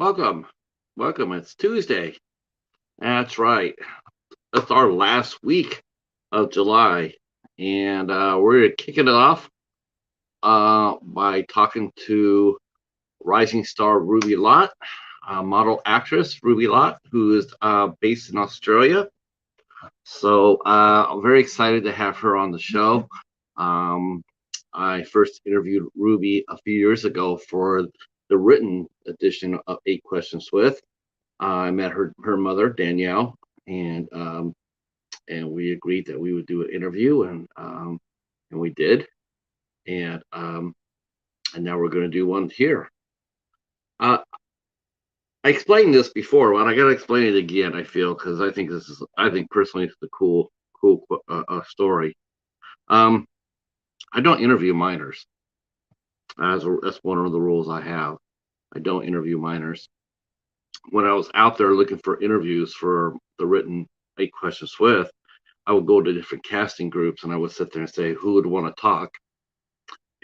Welcome. Welcome. It's Tuesday. That's right. It's our last week of July. And we're kicking it off by talking to rising star Ruby Lott, model actress Ruby Lott, who is based in Australia. So I'm very excited to have her on the show. Um, I first interviewed Ruby a few years ago for the written edition of Eight Questions With. I met her mother Danielle, and we agreed that we would do an interview, and we did, and now we're going to do one here. Uh, I explained this before, but I got to explain it again. I feel because I think personally it's a cool story. Um, I don't interview minors. That's one of the rules I have. I don't interview minors. When I was out there looking for interviews for the written Eight Questions With, I would go to different casting groups and I would sit there and say who would want to talk,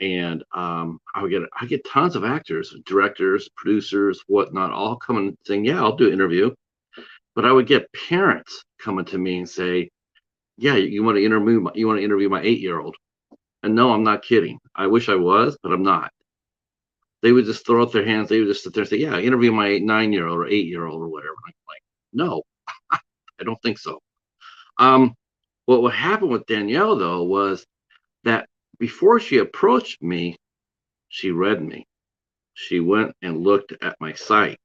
and I get tons of actors, directors, producers, whatnot, all coming saying, yeah, I'll do an interview. But I would get parents coming to me and say, yeah, you want to interview my 8-year-old. And no, I'm not kidding. I wish I was, but I'm not. They would just throw up their hands. They would just sit there and say, yeah, interview my 9-year-old or 8-year-old or whatever. I'm like, no, I don't think so. um what happened with Danielle though was that before she approached me, she read me. She went and looked at my site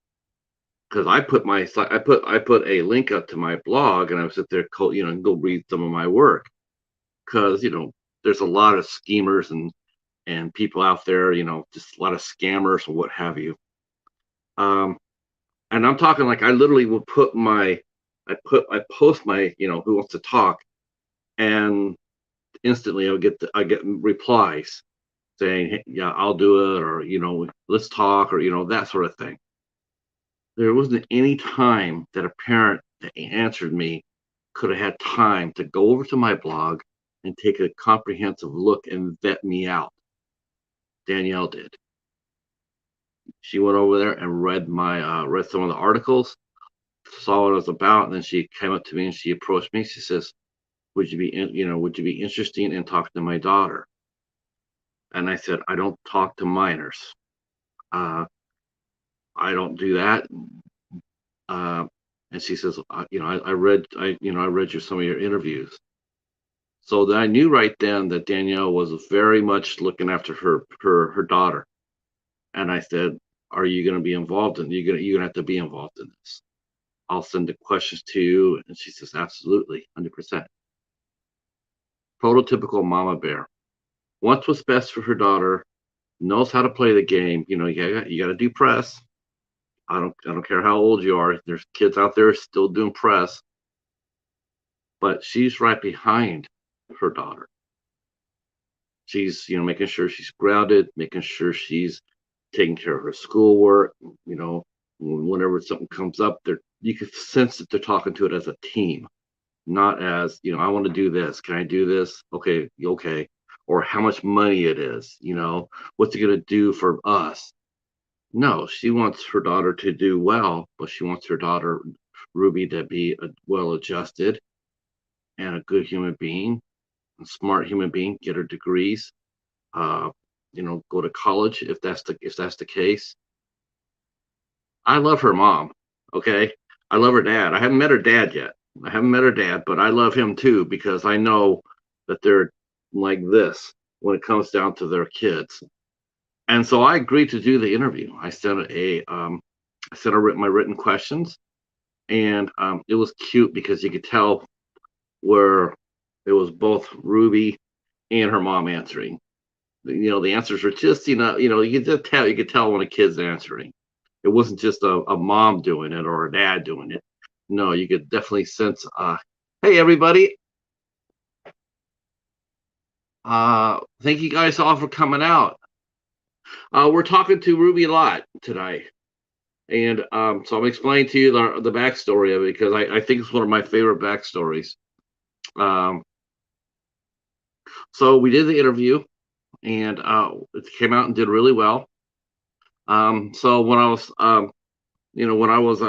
because I put a link up to my blog, and I was sit there, go read some of my work because there's a lot of schemers and people out there, just a lot of scammers and what have you. Um, and I'm talking like I literally will I post my who wants to talk, and instantly I get replies saying, hey, yeah, I'll do it, or let's talk, or that sort of thing. There wasn't any time that a parent that answered me could have had time to go over to my blog and take a comprehensive look and vet me out. Danielle did. She went over there and read some of the articles, saw what it was about, and then she came up to me and she approached me. She says, would you be interested in talking to my daughter? And I said, I don't talk to minors. Uh, I don't do that. Uh, and she says, I read, I read some of your interviews. So then I knew right then that Danielle was very much looking after her daughter. And I said, are you going to be involved in? You're gonna have to be involved in this. I'll send the questions to you. And she says, absolutely, 100%. Prototypical mama bear. Wants what's best for her daughter. Knows how to play the game. You got to do press. I don't care how old you are. There's kids out there still doing press, but she's right behind her daughter. She's making sure she's grounded, making sure she's taking care of her schoolwork. Whenever something comes up, there you can sense that they're talking to it as a team, not as I want to do this. Can I do this? Okay, okay. Or how much money it is. What's it going to do for us? No, she wants her daughter to do well, but she wants her daughter, Ruby, to be a well-adjusted and a good human being, a smart human being, get her degrees, uh, go to college if that's the case. I love her mom, okay? I love her dad. I haven't met her dad yet. I haven't met her dad, but I love him too because I know that they're like this when it comes down to their kids. And so I agreed to do the interview. I sent my written questions, and it was cute because you could tell where it was both Ruby and her mom answering. The answers were just you could tell when a kid's answering. It wasn't just a mom doing it or a dad doing it. No, you could definitely sense. Hey everybody, thank you guys all for coming out. We're talking to Ruby Lott tonight. And so I'm explaining to you the backstory of it because I think it's one of my favorite backstories. Um, so we did the interview, and it came out and did really well. So when I was when I was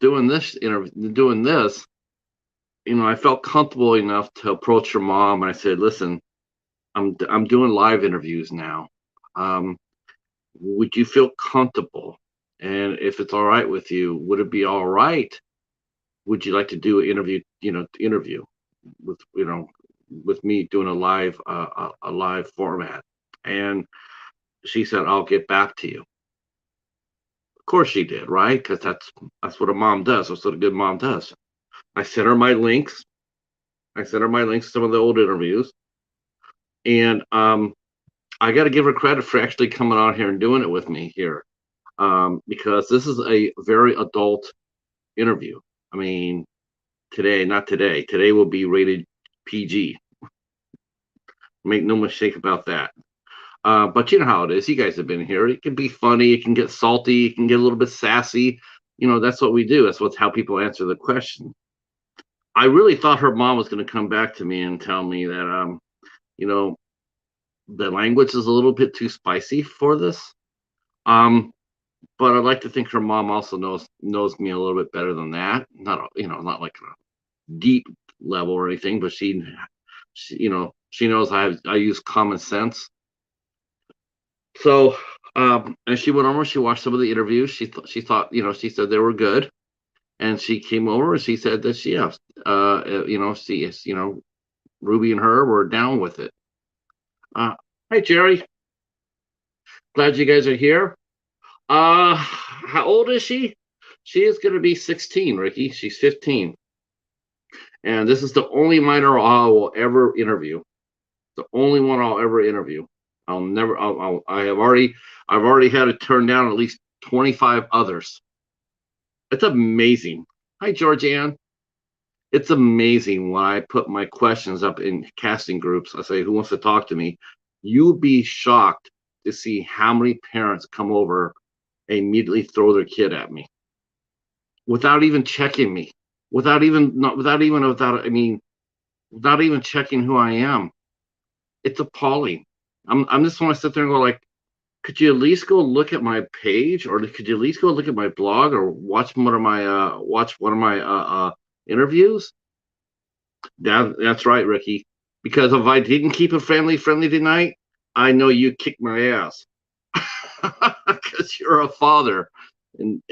doing this doing this, I felt comfortable enough to approach her mom, and I said, "Listen, I'm doing live interviews now. Um, would you feel comfortable? And if it's all right with you, would it be all right? Would you like to do an interview? Interview with with me doing a live format?" And she said, "I'll get back to you." Of course she did, right? Because that's what a mom does. That's what a good mom does. I sent her my links. I sent her my links to some of the old interviews, and I got to give her credit for actually coming on here and doing it with me here, because this is a very adult interview. I mean, not today. Today will be rated PG. Make no mistake about that. But you know how it is. You guys have been here. It can be funny. It can get salty. It can get a little bit sassy. That's what we do. That's how people answer the question. I really thought her mom was going to come back to me and tell me that, you know, the language is a little bit too spicy for this. Um, but I'd like to think her mom also knows me a little bit better than that. Not like a deep level or anything, but she knows I use common sense. So, and she went over. She watched some of the interviews. She thought, she said they were good, and she came over and she said that Ruby and her were down with it. Hi, Jerry. Glad you guys are here. How old is she? She is going to be 16, Ricky. She's 15. And this is the only minor I will ever interview. The only one I'll ever interview. I'll never, I've already had to turn down at least 25 others. It's amazing. Hi, Georgianne. It's amazing when I put my questions up in casting groups. I say, who wants to talk to me? You'd be shocked to see how many parents come over and immediately throw their kid at me without even checking me, without even checking who I am. It's appalling. I'm just want to sit there and go like, could you at least go look at my page, or could you at least go look at my blog, or watch one of my interviews? That's right, Ricky. Because if I didn't keep it friendly tonight, I know you kicked my ass. Because you're a father, and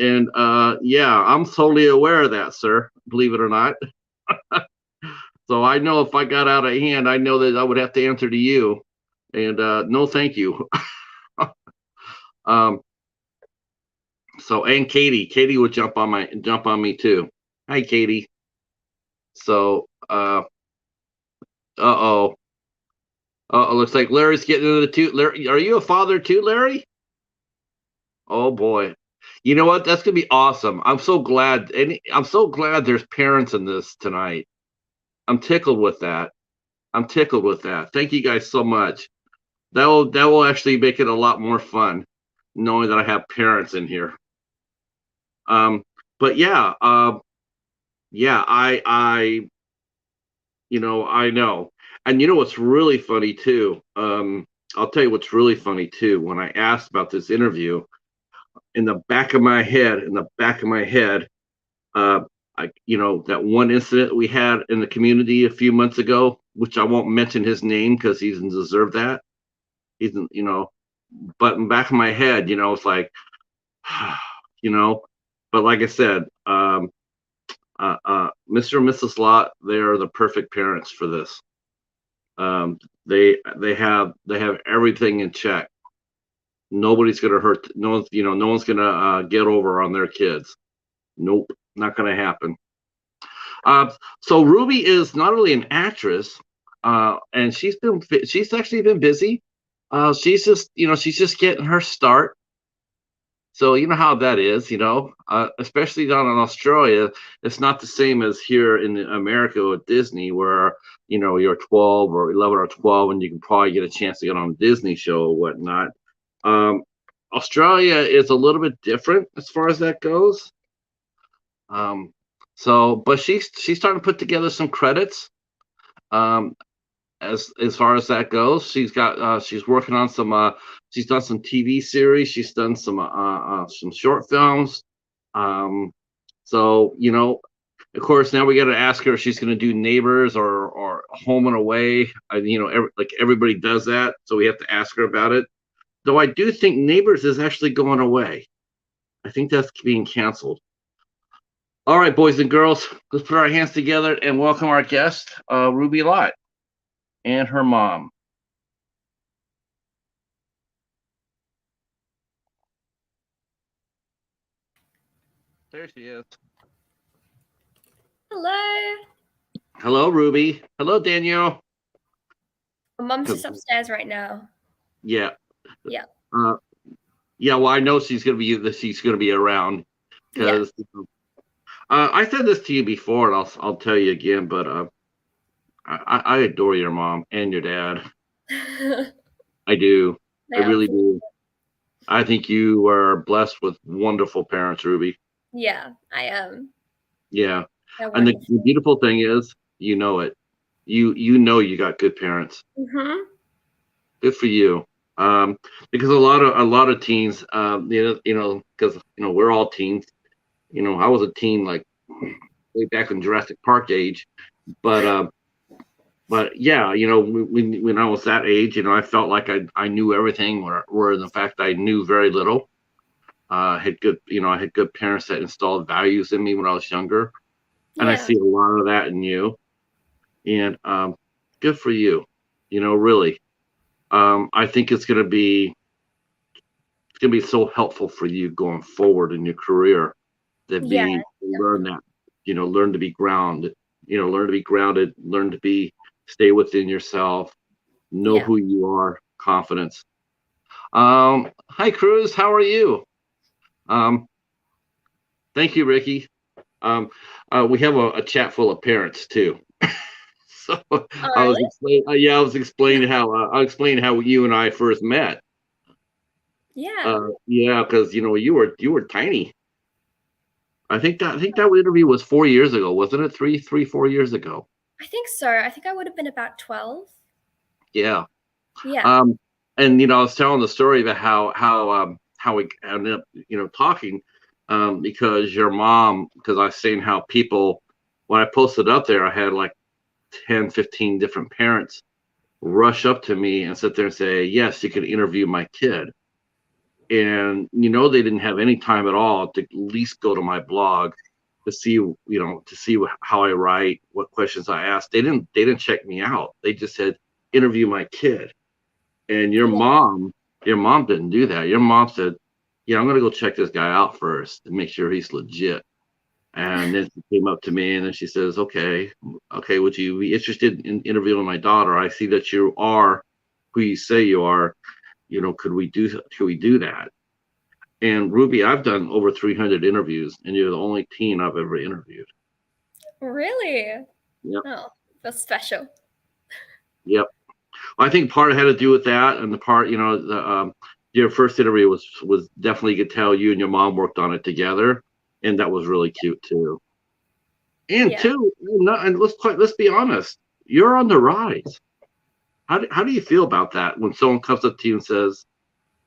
yeah, I'm totally aware of that, sir. Believe it or not. So I know if I got out of hand, I know that I would have to answer to you. And no, thank you. um. So, and Katie would jump on me too. Hi, Katie. So, uh-oh. Looks like Larry's getting into the two. Larry, are you a father too, Larry? Oh boy. You know what? That's gonna be awesome. I'm so glad, and I'm so glad there's parents in this tonight. I'm tickled with that. I'm tickled with that. Thank you guys so much. That will actually make it a lot more fun, knowing that I have parents in here. Um, but yeah, yeah, I know. And you know what's really funny too? I'll tell you what's really funny too. When I asked about this interview, in the back of my head, uh, that one incident we had in the community a few months ago, which I won't mention his name because he doesn't deserve that. But in the back of my head, it's like, you know, but like I said, Mr. and Mrs. Lott, they are the perfect parents for this. They have everything in check. Nobody's gonna hurt. No one's gonna get over on their kids. Nope, not gonna happen. So Ruby is not only an actress, and she's actually been busy. She's just getting her start. So you know how that is, especially down in Australia. It's not the same as here in America with Disney, where you're 12 or 11 or 12, and you can probably get a chance to get on a Disney show or whatnot. Um, Australia is a little bit different as far as that goes. But she's starting to put together some credits. Um, as far as that goes, she's working on some. She's done some TV series. She's done some short films. So of course, now we got to ask her if she's going to do Neighbors or Home and Away. Like everybody does that, so we have to ask her about it. Though I do think Neighbors is actually going away. I think that's being canceled. All right, boys and girls, let's put our hands together and welcome our guest, Ruby Lott, and her mom. There she is. Hello. Hello, Ruby. Hello, Danielle. Mom's just upstairs right now. Yeah. Yeah. Yeah. Well, I know she's gonna be around because I said this to you before, and I'll tell you again. But I adore your mom and your dad. I do. I really do. I think you are blessed with wonderful parents, Ruby. Yeah, I am. Yeah. And the beautiful thing is, you know it. You know you got good parents. Mm-hmm. Good for you. Because a lot of teens, because we're all teens. I was a teen like way back in Jurassic Park age, but yeah, when I was that age, I felt like I knew everything, where the fact I knew very little. I had good parents that installed values in me when I was younger, and I see a lot of that in you. And good for you. Really. I think it's going to be so helpful for you going forward in your career. Learn that, learn to be grounded. Learn to stay within yourself, know who you are, confidence. Hi, Cruz. How are you? Thank you, Ricky. We have a chat full of parents too. So I was explaining how you and I first met. Yeah, because you were tiny. I think that interview was 4 years ago, wasn't it? 4 years ago. I think so. I think I would have been about 12. Yeah. Yeah. And I was telling the story about how we ended up talking, because your mom, because I was saying how people, when I posted up there, I had like 10, 15 different parents rush up to me and sit there and say, yes, you can interview my kid. And they didn't have any time at all to at least go to my blog to see how I write, what questions I ask. They didn't check me out. They just said, interview my kid. And your mom didn't do that. Your mom said, I'm gonna go check this guy out first to make sure he's legit. And then she came up to me and then she says, okay, would you be interested in interviewing my daughter? I see that you are who you say you are. Could we do that? And Ruby, I've done over 300 interviews, and you're the only teen I've ever interviewed. Really? Yep. Oh, that's special. Yep. I think part had to do with that, and the part, your first interview was definitely, you could tell you and your mom worked on it together, and that was really cute too. And let's be honest, you're on the rise. How do you feel about that when someone comes up to you and says,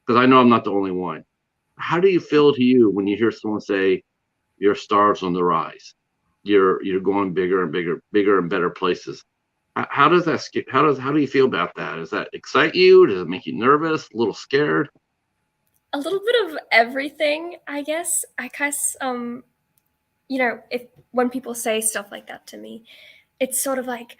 because I know I'm not the only one, how do you feel to you when you hear someone say your star's on the rise, you're going bigger and bigger and better places? How do you feel about that? Does that excite you? Does it make you nervous, a little scared? A little bit of everything, I guess. When people say stuff like that to me, it's sort of like,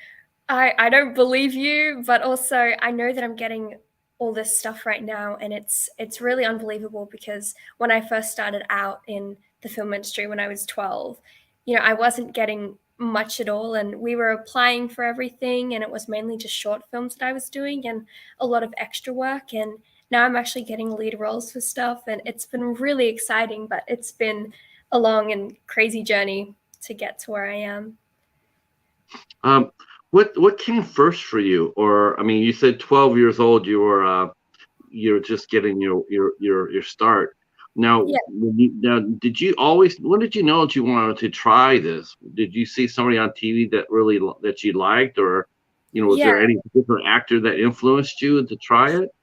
I don't believe you, but also I know that I'm getting all this stuff right now, and it's really unbelievable, because when I first started out in the film industry when I was 12, I wasn't getting much at all, and we were applying for everything, and it was mainly just short films that I was doing and a lot of extra work, and now I'm actually getting lead roles for stuff, and it's been really exciting, but it's been a long and crazy journey to get to where I am. What came first for you? Or, I mean, you said 12 years old, you're just getting your start. Now, did you always, when did you know that you wanted to try this? Did you see somebody on TV that you liked, or was there any particular actor that influenced you to try it?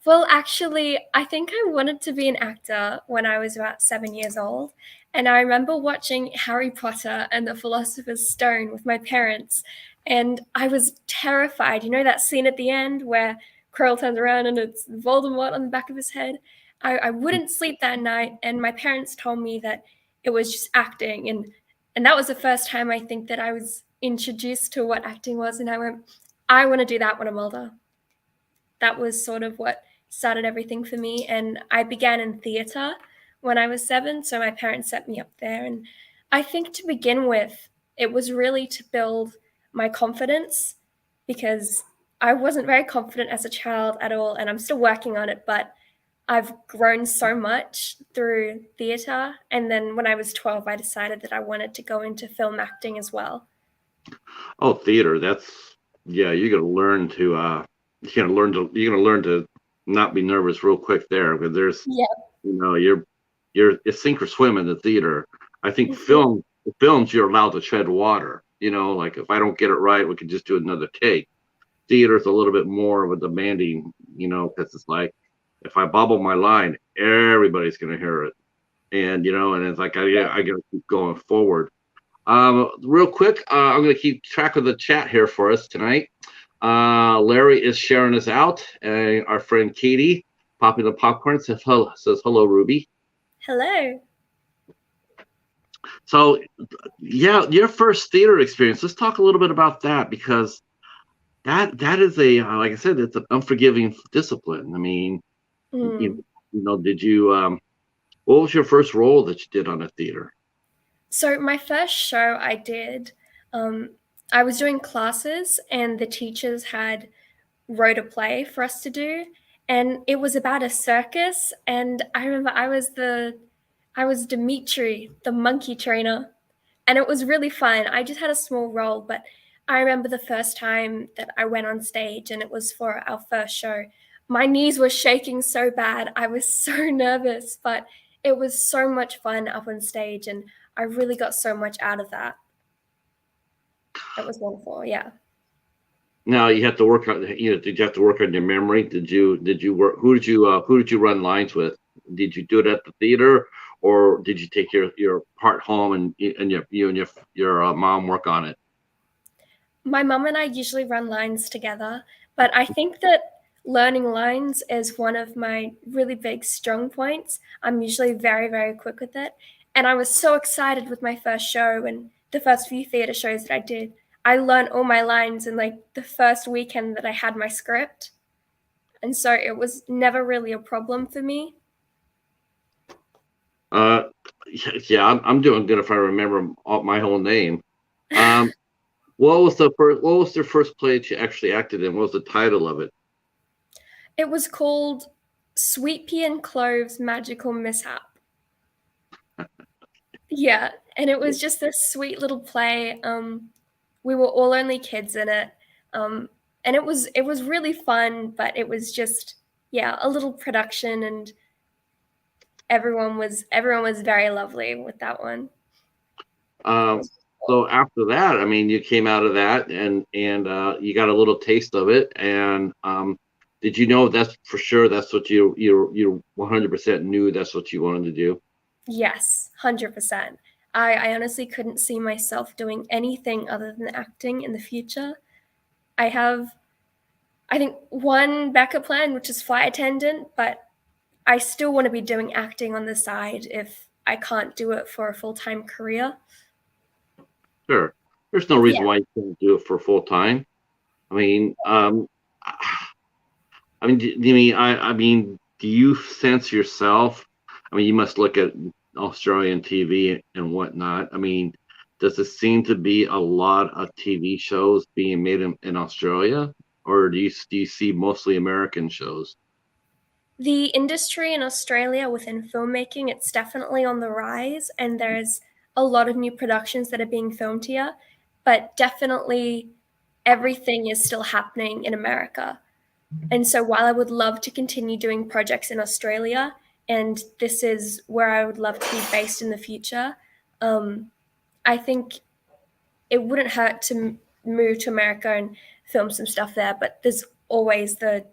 Well, actually, I think I wanted to be an actor when I was about 7 years old. And I remember watching Harry Potter and the Philosopher's Stone with my parents. And I was terrified. You know that scene at the end where Quirrell turns around and it's Voldemort on the back of his head? I wouldn't sleep that night. And my parents told me that it was just acting. And that was the first time I think that I was introduced to what acting was. And I went, I want to do that when I'm older. That was sort of what started everything for me. And I began in theater when I was 7, so my parents set me up there. And I think to begin with, it was really to build my confidence because I wasn't very confident as a child at all, and I'm still working on it, but I've grown so much through theater. And then when I was 12, I decided that I wanted to go into film acting as well. Oh, theater. That's yeah. You're gonna learn to not be nervous real quick there because there's Yeah. you're it's sink or swim in the theater. I think films you're allowed to tread water. Like if I don't get it right, we can just do another take. Theater's a little bit more of a demanding, because it's like if I bobble my line, everybody's gonna hear it, and it's like I gotta keep going forward. Real quick, I'm going to keep track of the chat here for us tonight. Larry is sharing us out. Our friend Katie, popping the popcorn, says hello, Ruby. Hello. So, yeah, your first theater experience. Let's talk a little bit about that because that is like I said, it's an unforgiving discipline. I mean, did you? What was your first role that you did on a theater? So my first show I did, um, I was doing classes and the teachers had wrote a play for us to do, and it was about a circus. And I remember I was Dimitri, the monkey trainer, and it was really fun. I just had a small role, but I remember the first time that I went on stage and it was for our first show. My knees were shaking so bad. I was so nervous, but it was so much fun up on stage and I really got so much out of that. It was wonderful. Yeah. Now you have to work on. Did you have to work on your memory? Did you work? Who did you run lines with? Did you do it at the theater, or did you take your part home and your mom work on it? My mum and I usually run lines together, but I think that learning lines is one of my really big strong points. I'm usually very, very quick with it. And I was so excited with my first show and the first few theater shows that I did. I learned all my lines in like the first weekend that I had my script. And so it was never really a problem for me. Uh, yeah, I'm doing good if I remember my whole name. Um, what was the first play that you actually acted in? What was the title of it? It was called Sweet Pea and Cloves Magical Mishap. Yeah, and it was just this sweet little play. We were all only kids in it, and it was really fun. But it was just yeah, a little production, and everyone was very lovely with that one. That Um, was so cool. after that, I mean, you came out of that and you got a little taste of it. And did you know that's for sure? That's what you 100% knew that's what you wanted to do. Yes, 100%. I honestly couldn't see myself doing anything other than acting in the future. I have I think one backup plan, which is flight attendant, but I still want to be doing acting on the side if I can't do it for a full time career. Sure. There's no Yeah. reason why you can't do it for full time. I mean, do you sense yourself? I mean, you must look at Australian TV and whatnot. I mean, does it seem to be a lot of TV shows being made in Australia, or do you see mostly American shows? The industry in Australia within filmmaking, it's definitely on the rise, and there's a lot of new productions that are being filmed here, but definitely everything is still happening in America. And so while I would love to continue doing projects in Australia, and this is where I would love to be based in the future, I think it wouldn't hurt to move to America and film some stuff there. But there's always the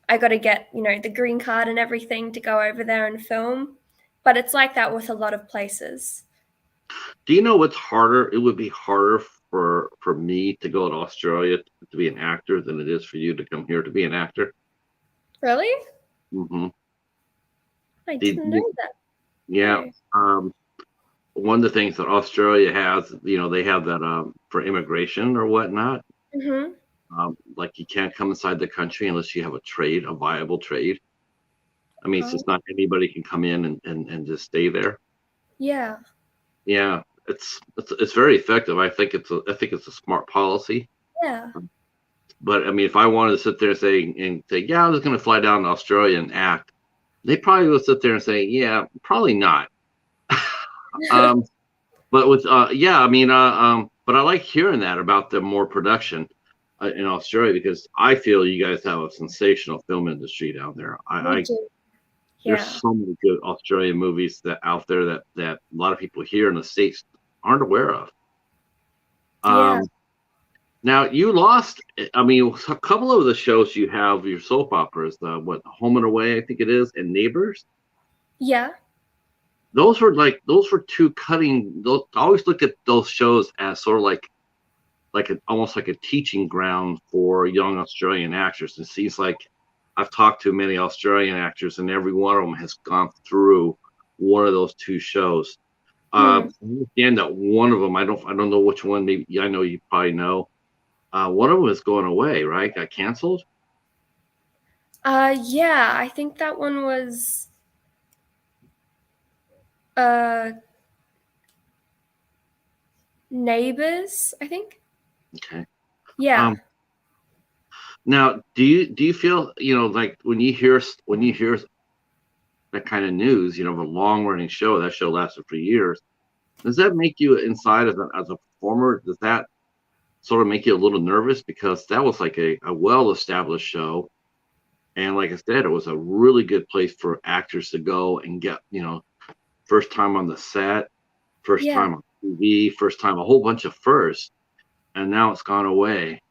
I got to get, the green card and everything to go over there and film. But it's like that with a lot of places. Do you know what's harder? It would be harder for me to go to Australia to be an actor than it is for you to come here to be an actor. Really? Hmm. I didn't know that. Yeah. No. One of the things that Australia has, they have that for immigration or whatnot. Mm-hmm. Like you can't come inside the country unless you have a viable trade. I mean, it's Oh, just not anybody can come in and just stay there. yeah. Yeah, it's very effective. I think it's a smart policy. Yeah. But I mean, if I wanted to sit there and say, yeah, I was going to fly down to Australia and act, they probably would sit there and say, yeah, probably not. um, but with yeah, I mean, but I like hearing that about the more production in Australia because I feel you guys have a sensational film industry down there. We do. There's Yeah. so many good Australian movies that out there that a lot of people here in the States aren't aware of. Yeah. Um, Now you lost. I mean, a couple of the shows you have your soap operas, Home and Away, I think it is, and Neighbors. Yeah. Those were two cutting. Those, I always looked at those shows as sort of almost like a teaching ground for young Australian actors. It seems like I've talked to many Australian actors, and every one of them has gone through one of those two shows. Hmm. I understand that one of them, I don't know which one. Maybe I know you probably know. One of them is going away, right? Got canceled. Yeah, I think that one was uh Neighbors, I think. Okay. Yeah. Um, Now, do you feel like when you hear that kind of news, of a long running show, that show lasted for years, does that make you inside as a performer? Does that sort of make you a little nervous because that was like a well established show, and like I said, it was a really good place for actors to go and get first time on the set, first Yeah. time on TV, first time a whole bunch of firsts, and now it's gone away.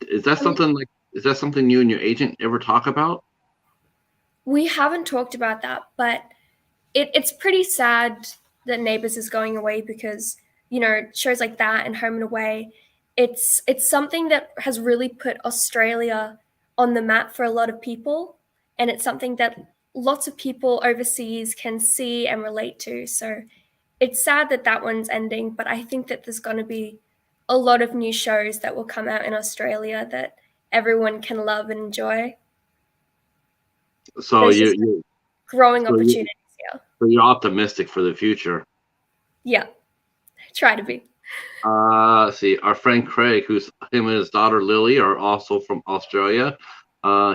Is that I mean, something is that something you and your agent ever talk about? we haven't talked about that, but it's pretty sad that Neighbors is going away because, shows like that and Home and Away, it's something that has really put Australia on the map for a lot of people, and it's something that lots of people overseas can see and relate to. So it's sad that that one's ending, but I think that there's going to be a lot of new shows that will come out in Australia that everyone can love and enjoy. So There's you, just you growing so you opportunities here. so you're optimistic for the future. Yeah, try to be. Let's see, our friend Craig, who's him and his daughter Lily are also from Australia.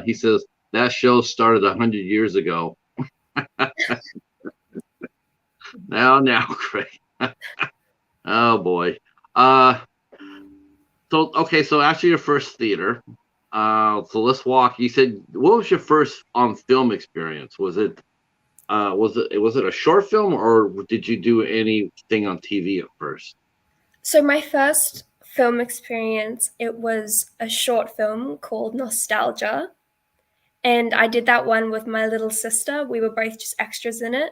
He says that show started 100 years ago. Now, Craig. Oh boy. Uh, so okay, so after your first theater, so let's walk. You said what was your first on film experience? Was it a short film or did you do anything on TV at first? So my first film experience, it was a short film called Nostalgia. And I did that one with my little sister. We were both just extras in it.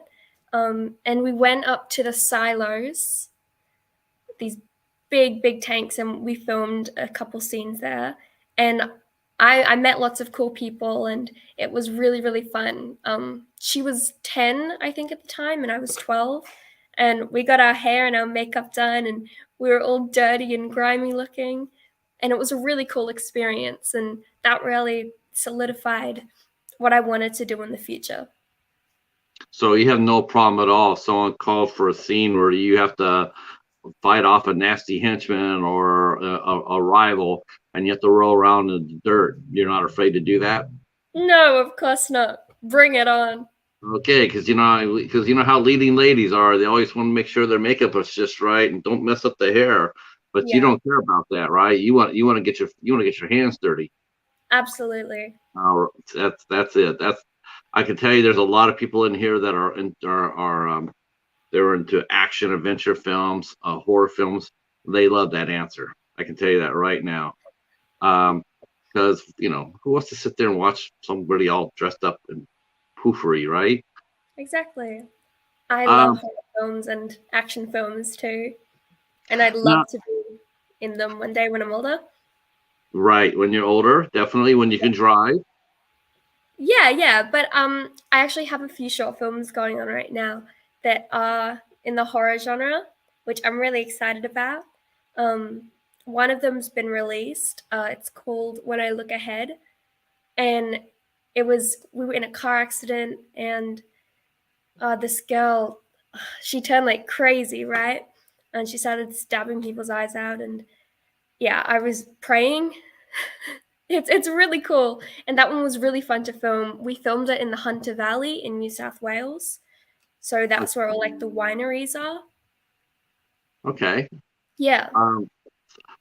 And we went up to the silos, these big, big tanks, and we filmed a couple scenes there. And I met lots of cool people, and it was really, really fun. She was 10, I think, at the time, and I was 12. And we got our hair and our makeup done, and we were all dirty and grimy looking. And it was a really cool experience, and that really solidified what I wanted to do in the future. So you have no problem at all if someone called for a scene where you have to fight off a nasty henchman or a rival and you have to roll around in the dirt. You're not afraid to do that? No, of course not. Bring it on. Okay, because you know how leading ladies are. They always want to make sure their makeup is just right and don't mess up the hair. But you Yeah, don't care about that, right? You want to get your hands dirty. absolutely. That's it. I can tell you there's a lot of people in here that they're into action adventure films, horror films. They love that answer. I can tell you that right now. Um, because who wants to sit there and watch somebody all dressed up and poofery, right? Exactly. I love Um, horror films and action films too, and I'd now, love to be in them one day when I'm older. right, when you're older, definitely when you can drive. Yeah, but I actually have a few short films going on right now that are in the horror genre, which I'm really excited about. Um, one of them's been released. It's called When I Look Ahead, and we were in a car accident, and this girl, she turned like crazy, right? And she started stabbing people's eyes out, and yeah, I was praying. It's really cool, and that one was really fun to film. We filmed it in the Hunter Valley in New South Wales, so that's where all like the wineries are. Okay. Yeah, Um,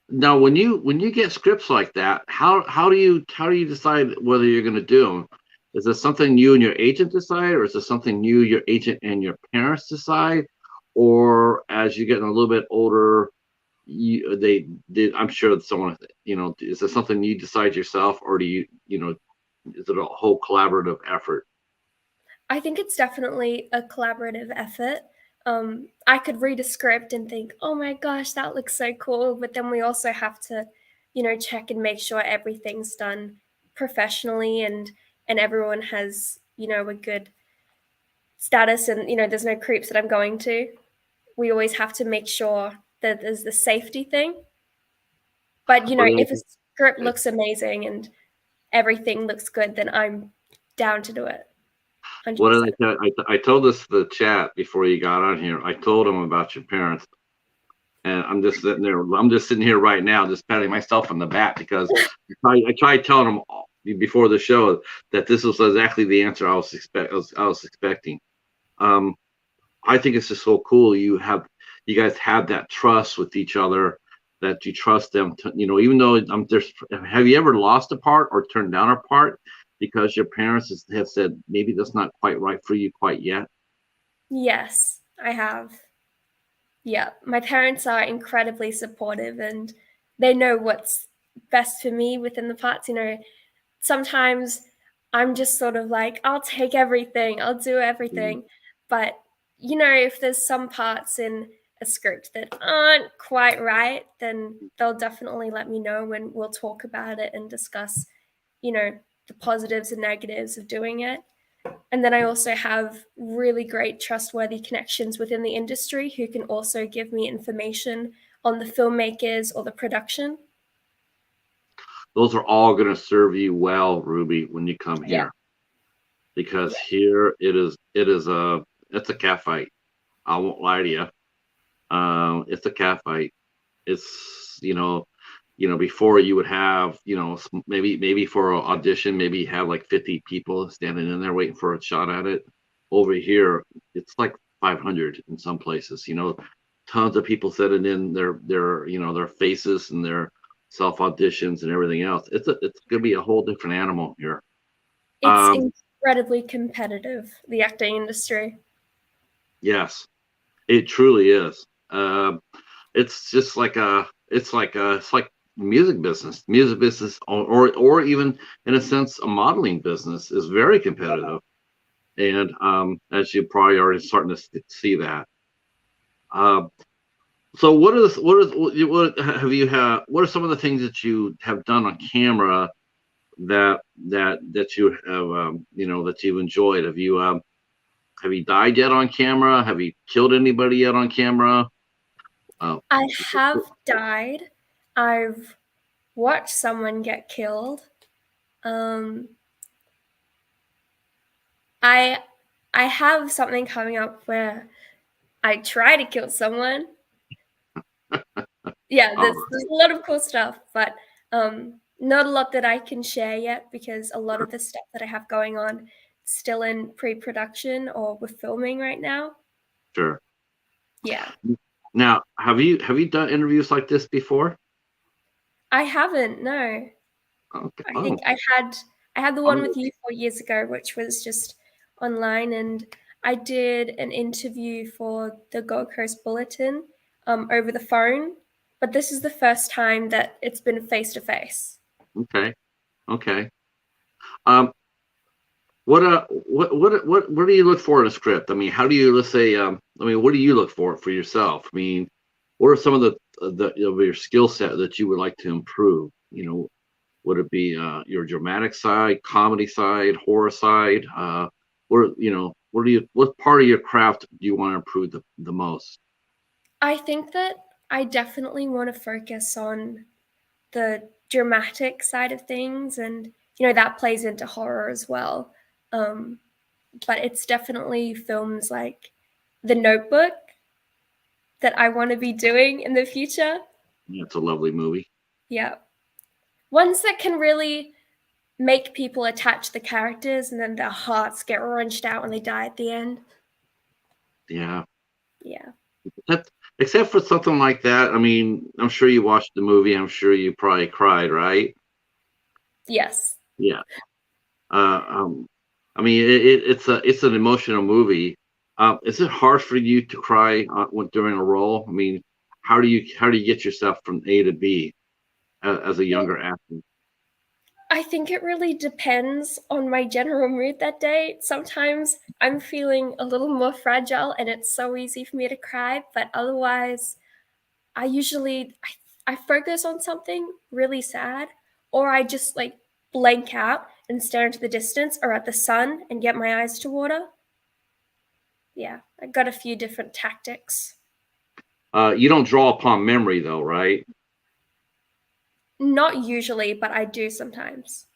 Now, when you get scripts like that, how do you decide whether you're going to do them? Is this something you and your agent decide, or is this something you, your agent, and your parents decide, or as you get a little bit older, they did? I'm sure that someone, is this something you decide yourself, or do is it a whole collaborative effort? I think it's definitely a collaborative effort. I could read a script and think, "Oh my gosh, that looks so cool," but then we also have to, check and make sure everything's done professionally and everyone has, a good status and there's no creeps that I'm going to. We always have to make sure that there's the safety thing. But What did if a script I, looks amazing and everything looks good, then I'm down to do it. what did 100%. I tell? I told this to the chat before you got on here. I told them about your parents. And I'm just sitting there. I'm just sitting here right now, just patting myself on the back because I tried telling them before the show that this was exactly the answer I was expecting. Um, I think it's just so cool. You guys have that trust with each other, that you trust them to, even though there's. Have you ever lost a part or turned down a part because your parents have said maybe that's not quite right for you quite yet? Yes, I have. Yeah, my parents are incredibly supportive and they know what's best for me within the parts. Sometimes I'm just sort of like, I'll take everything, I'll do Mm. everything. But, if there's some parts in a script that aren't quite right, then they'll definitely let me know and we'll talk about it and discuss, you know, the positives and negatives of doing it. And then I also have really great, trustworthy connections within the industry who can also give me information on the filmmakers or the production. Those are all going to serve you well, Ruby, when you come Yeah, here. Because yeah. here it's a cat fight. I won't lie to you. It's a cat fight. It's before you would have maybe for an audition maybe you have like 50 people standing in there waiting for a shot at it. Over here, it's like 500 in some places. Tons of people sending in their faces and their self auditions and everything else. It's gonna be a whole different animal here. It's Um, incredibly competitive, the acting industry. yes. It truly is. It's just it's like music business. Music business, or even in a sense, a modeling business is very competitive. And as you probably already starting to see that. Uh, so what are some of the things that you have done on camera that you have that you've enjoyed? Have you died yet on camera? Have you killed anybody yet on camera? Uh, I have died. I've watched someone get killed. Um, I I have something coming up where I try to kill someone. Yeah, there's a lot of cool stuff, but not a lot that I can share yet because a lot of the stuff that I have going on is still in pre-production or we're filming right now. Sure. Yeah. Now, have you done interviews like this before? I haven't, no. Okay. I Oh, think I had the one oh, with you 4 years ago, which was just online, and I did an interview for the Gold Coast Bulletin over the phone, but this is the first time that it's been face to face. okay. Okay. Um, what do you look for in a script? I mean, how do you, let's say, I mean, what do you look for yourself? I mean, what are some of the your skill set that you would like to improve? Would it be your dramatic side, comedy side, horror side? What part of your craft do you want to improve the most? I think that I definitely want to focus on the dramatic side of things, and that plays into horror as well. Um, but it's definitely films like The Notebook that I want to be doing in the future. It's a lovely movie. Yeah. Ones that can really make people attach to the characters and then their hearts get wrenched out when they die at the end. Yeah. Yeah. That, except for something like that, I mean, I'm sure you watched the movie. I'm sure you probably cried, right? Yes. Yeah. Uh, um, I mean, it's an emotional movie. Is it hard for you to cry during a role? I mean, how do you get yourself from A to B as a younger actor? I think it really depends on my general mood that day. Sometimes I'm feeling a little more fragile and it's so easy for me to cry, but otherwise I usually I focus on something really sad, or I just like blank out and stare into the distance or at the sun and get my eyes to water. Yeah, I got a few different tactics. You don't draw upon memory though, right? Not usually, but I do sometimes.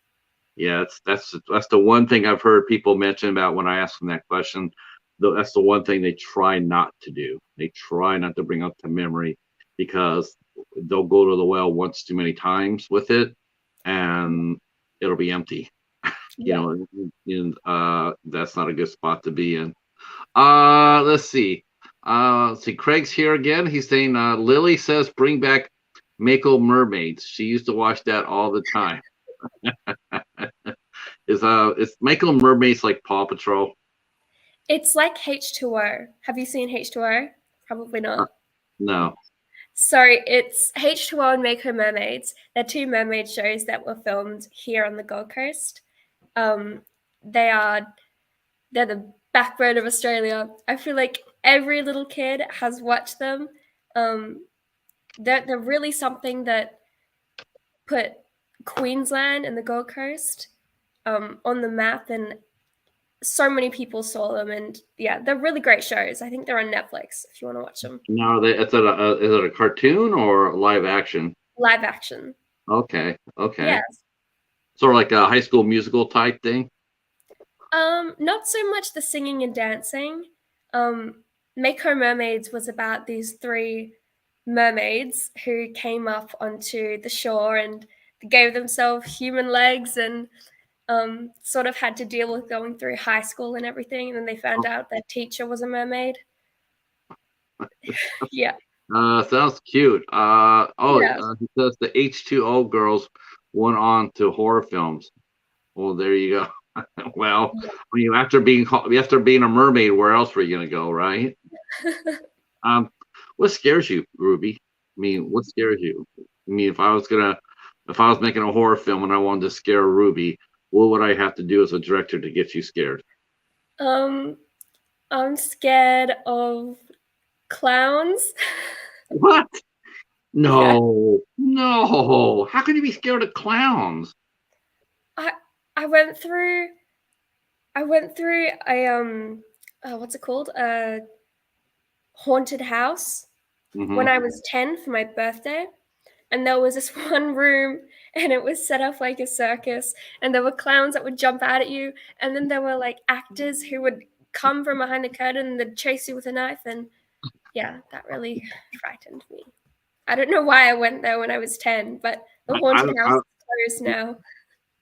Yeah, that's the one thing I've heard people mention about when I ask them that question. That's the one thing they try not to do. They try not to bring up to memory because they'll go to the well once too many times with it, and it'll be empty. You Yeah. know, and that's not a good spot to be in. Let's see. See, Craig's here again. He's saying Lily says bring back Mako Mermaids. She used to watch that all the time. Is Mako Mermaids like Paw Patrol? It's like H2O. Have you seen H2O? Probably Uh, not. no. So it's H2O and Make Her Mermaids. They're two mermaid shows that were filmed here on the Gold Coast. Um, they are they're the backbone of Australia. I feel like every little kid has watched them. Um, they're really something that put Queensland and the Gold Coast on the map, and so many people saw them. And yeah, they're really great shows. I think they're on Netflix if you want to watch them. No, is it a cartoon or live action? Live action. Okay, okay. Yes. Sort of like a High School Musical type thing. Not so much the singing and dancing. Make Her Mermaids was about these three mermaids who came up onto the shore and gave themselves human legs and sort of had to deal with going through high school and everything. And then they found out their teacher was a mermaid. Yeah. Sounds cute. Yeah. He says the H2O girls went on to horror films. Well, there you go. Well, Yeah. when you after being a mermaid, where else were you gonna go, right? Um, what scares you, Ruby? I mean, what scares you? I mean, if I was making a horror film and I wanted to scare Ruby, what would I have to do as a director to get you scared? um, I'm scared of clowns. What? Yeah. No, no. How can you be scared of clowns? I I went through a what's it called? A haunted house Hmm. when I was 10 for my birthday. And there was this one room and it was set up like a circus, and there were clowns that would jump out at you, and then there were like actors who would come from behind the curtain and they'd chase you with a knife. And yeah, that really frightened me. I don't know why I went there when I was 10, but the haunted house I, is closed now.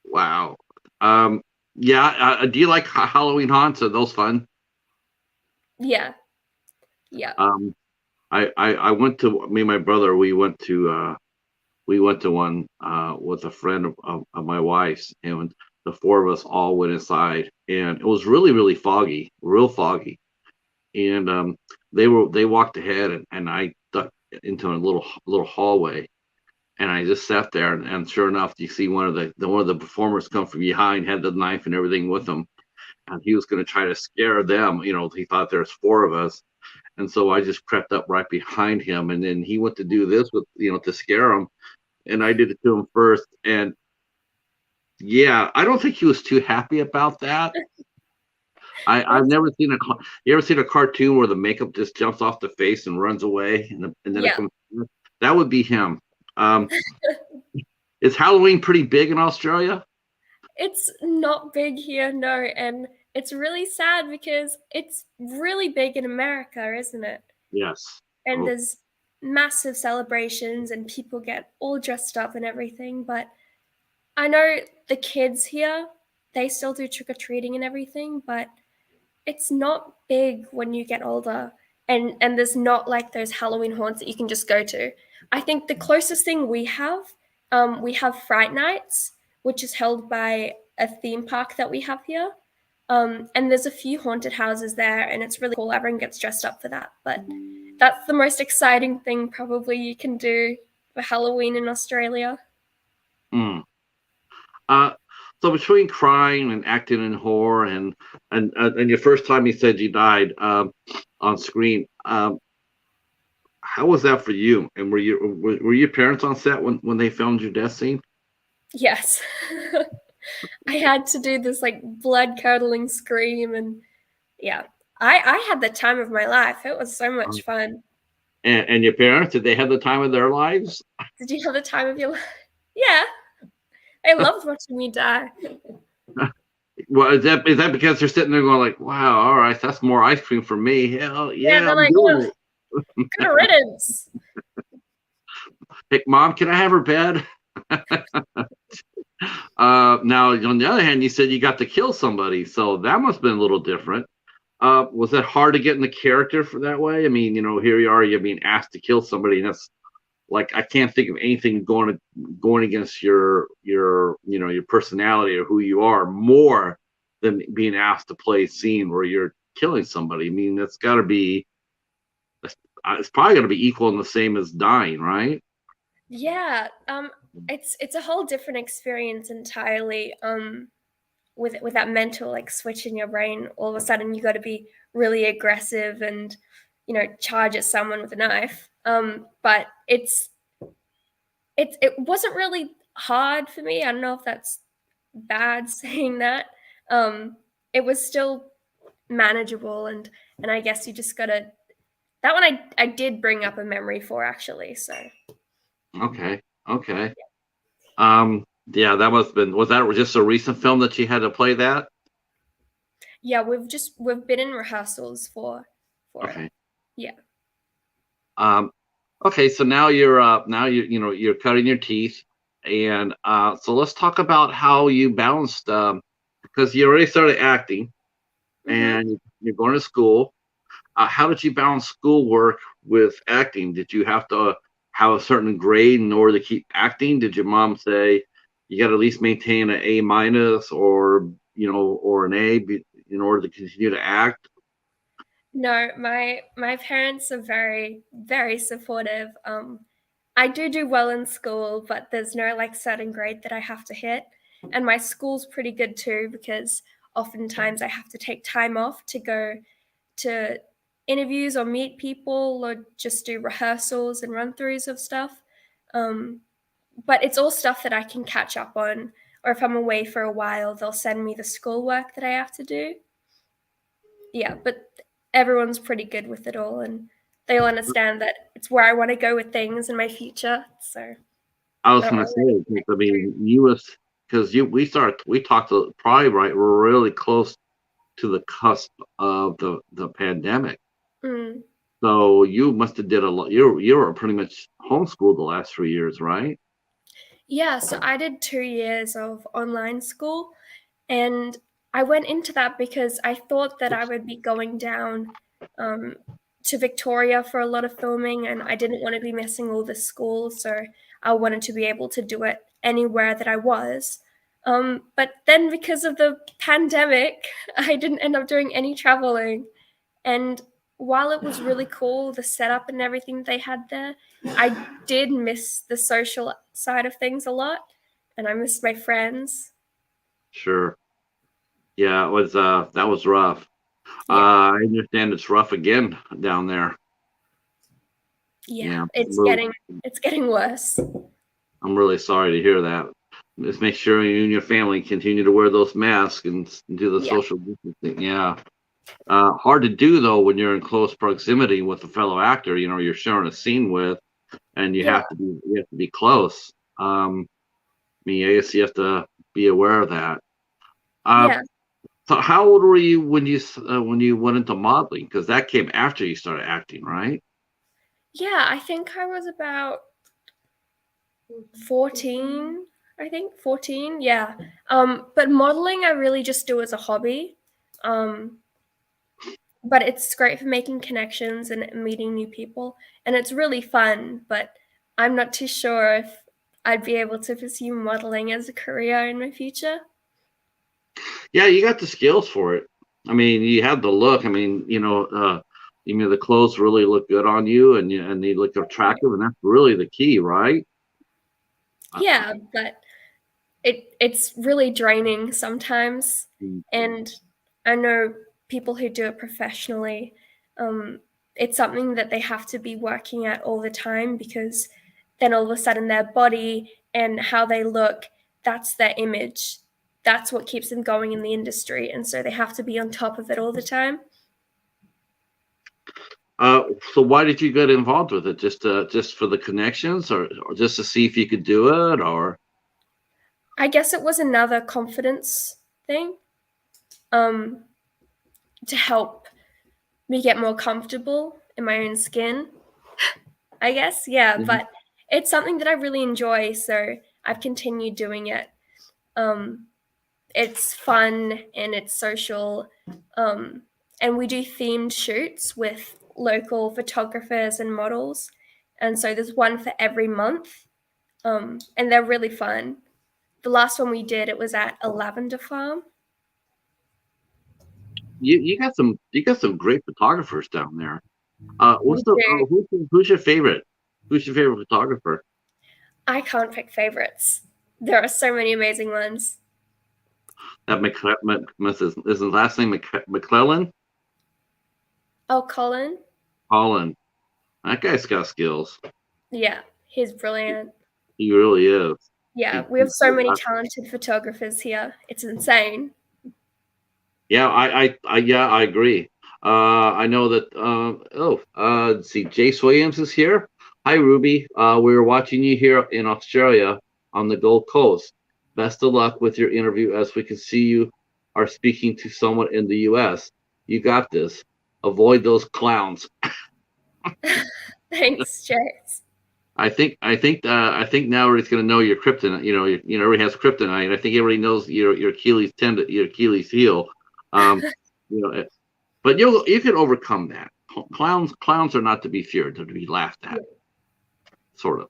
wow. Um, yeah. Do you like Halloween haunts? Are those fun? Yeah, yeah. Um, I went to me and my brother. We went to one with a friend of my wife's, and the four of us all went inside, and it was really really foggy, real foggy. And they walked ahead, and I ducked into a little hallway, And I just sat there, and sure enough, you see one of the performers come from behind, had the knife and everything with him, and he was going to try to scare them. He thought there's four of us, and so I just crept up right behind him, and then he went to do this with to scare him, and I did it to him first, and yeah, I don't think he was too happy about that. I've never seen you ever seen a cartoon where the makeup just jumps off the face and runs away, and then it Yeah. comes. That would be him. Is Halloween pretty big in Australia? It's not big here, no, and it's really sad because it's really big in America, isn't it? Yes. And Oh, there's massive celebrations and people get all dressed up and everything, but I know the kids here, they still do trick-or-treating and everything, but it's not big when you get older. And there's not like those Halloween haunts that you can just go to. I think the closest thing we have Fright Nights, which is held by a theme park that we have here. And there's a few haunted houses there, and it's really cool. Everyone gets dressed up for that. But that's the most exciting thing probably you can do for Halloween in Australia. mm. Uh, so between crying and acting in horror and your first time you said you died on screen, how was that for you? And were your parents on set when they filmed your death scene? Yes. I had to do this like blood curdling scream, and yeah. I had the time of my life. It was so much fun. And your parents, did they have the time of their lives? Did you have the time of your life? Yeah. I loved watching me die. Well, is that because they're sitting there going like, "Wow, all right, that's more ice cream for me. Hell Yeah, yeah, they're I'm like, doing oh, it." good riddance. Hey, Mom, can I have her bed? Now on the other hand, you said you got to kill somebody, so that must have been a little different. Was that hard to get in the character for that way? I mean, here you are, you're being asked to kill somebody, and that's like I can't think of anything going against your personality or who you are more than being asked to play a scene where you're killing somebody. I mean, it's probably going to be equal and the same as dying, right? Yeah, it's a whole different experience entirely. With that mental like switch in your brain, all of a sudden you got to be really aggressive and charge at someone with a knife. But it wasn't really hard for me. I don't know if that's bad saying that. Um, it was still manageable, and I guess you just gotta. That one I did bring up a memory for actually. So Okay, okay. Yeah, that must have been. Was that just a recent film that you had to play that? yeah, we've been in rehearsals for it. Okay. Yeah. Um, okay, so now you're cutting your teeth, and so let's talk about how you balanced because you already started acting hmm and you're going to school. How did you balance schoolwork with acting? Did you have to have a certain grade in order to keep acting? Did your mom say you got to at least maintain an A minus or an A in order to continue to act? No, my parents are very very supportive. I do well in school, but there's no like certain grade that I have to hit, and my school's pretty good too because oftentimes I have to take time off to go to interviews or meet people or just do rehearsals and run throughs of stuff. Um, but it's all stuff that I can catch up on, or if I'm away for a while, they'll send me the schoolwork that I have to do. Yeah, but everyone's pretty good with it all, and they'll understand that it's where I want to go with things in my future. So I I was don't going to really. say, 'cause, I mean, because we talked probably right, we're really close to the cusp of the pandemic. Mm. So you must have did a lot. You were pretty much homeschooled the last 3 years, right? Yeah, so I did 2 years of online school, and I went into that because I thought that I would be going down um, to Victoria for a lot of filming, and I didn't want to be missing all the school, so I wanted to be able to do it anywhere that I was. But then because of the pandemic, I didn't end up doing any traveling, and while it was really cool, the setup and everything they had there, I did miss the social side of things a lot, and I missed my friends. Sure. Yeah, it was that was rough. Yeah, I understand it's rough again down there. yeah, Yeah, it's getting worse. I'm really sorry to hear that. Just make sure you and your family continue to wear those masks and do the Yeah, social distancing. Yeah. Hard to do though when you're in close proximity with a fellow actor. You know, you're sharing a scene with, and yeah, you have to be close. I mean, I guess you have to be aware of that. Uh, yeah, so how old were you when you went into modeling? Because that came after you started acting, right? yeah. I think I was about 14. I think 14. Yeah. But modeling, I really just do as a hobby. Um, but it's great for making connections and meeting new people, and it's really fun. But I'm not too sure if I'd be able to pursue modeling as a career in my future. Yeah, you got the skills for it. I mean, you have the look. I mean, you know, the clothes really look good on you, and they look attractive, and that's really the key, right? Uh, Yeah, but it's really draining sometimes, mm. and I know people who do it professionally. Um, it's something that they have to be working at all the time because then all of a sudden their body and how they look, that's their image. That's what keeps them going in the industry, and so they have to be on top of it all the time. Uh, so why did you get involved with it? Just for the connections, or just to see if you could do it, or I guess it was another confidence thing, um, to help me get more comfortable in my own skin, I guess. Yeah, Mhm. but it's something that I really enjoy, so I've continued doing it. Um, it's fun and it's social. Um, and we do themed shoots with local photographers and models. And so there's one for every month. And they're really fun. The last one we did, it was at a lavender farm. you got some great photographers down there. We do. Who's your favorite? Who's your favorite photographer? I can't pick favorites. There are so many amazing ones. That is his last name McLellan? Oh, Colin. Colin. That guy's got skills. Yeah, he's brilliant. He really is. Yeah, He, we have he- so many talented photographers here. It's insane. yeah, yeah, I agree. I know that. Let's see, Jace Williams is here. Hi, Ruby. We were watching you here in Australia on the Gold Coast. Best of luck with your interview, as we can see you are speaking to someone in the U.S. You got this. Avoid those clowns. Thanks, Jace. I think now everybody's going to know your kryptonite. Everybody has kryptonite. I think everybody knows your Achilles tendon, your Achilles heel. Um, you know, but you can overcome that. Clowns are not to be feared; they're to be laughed at, sort of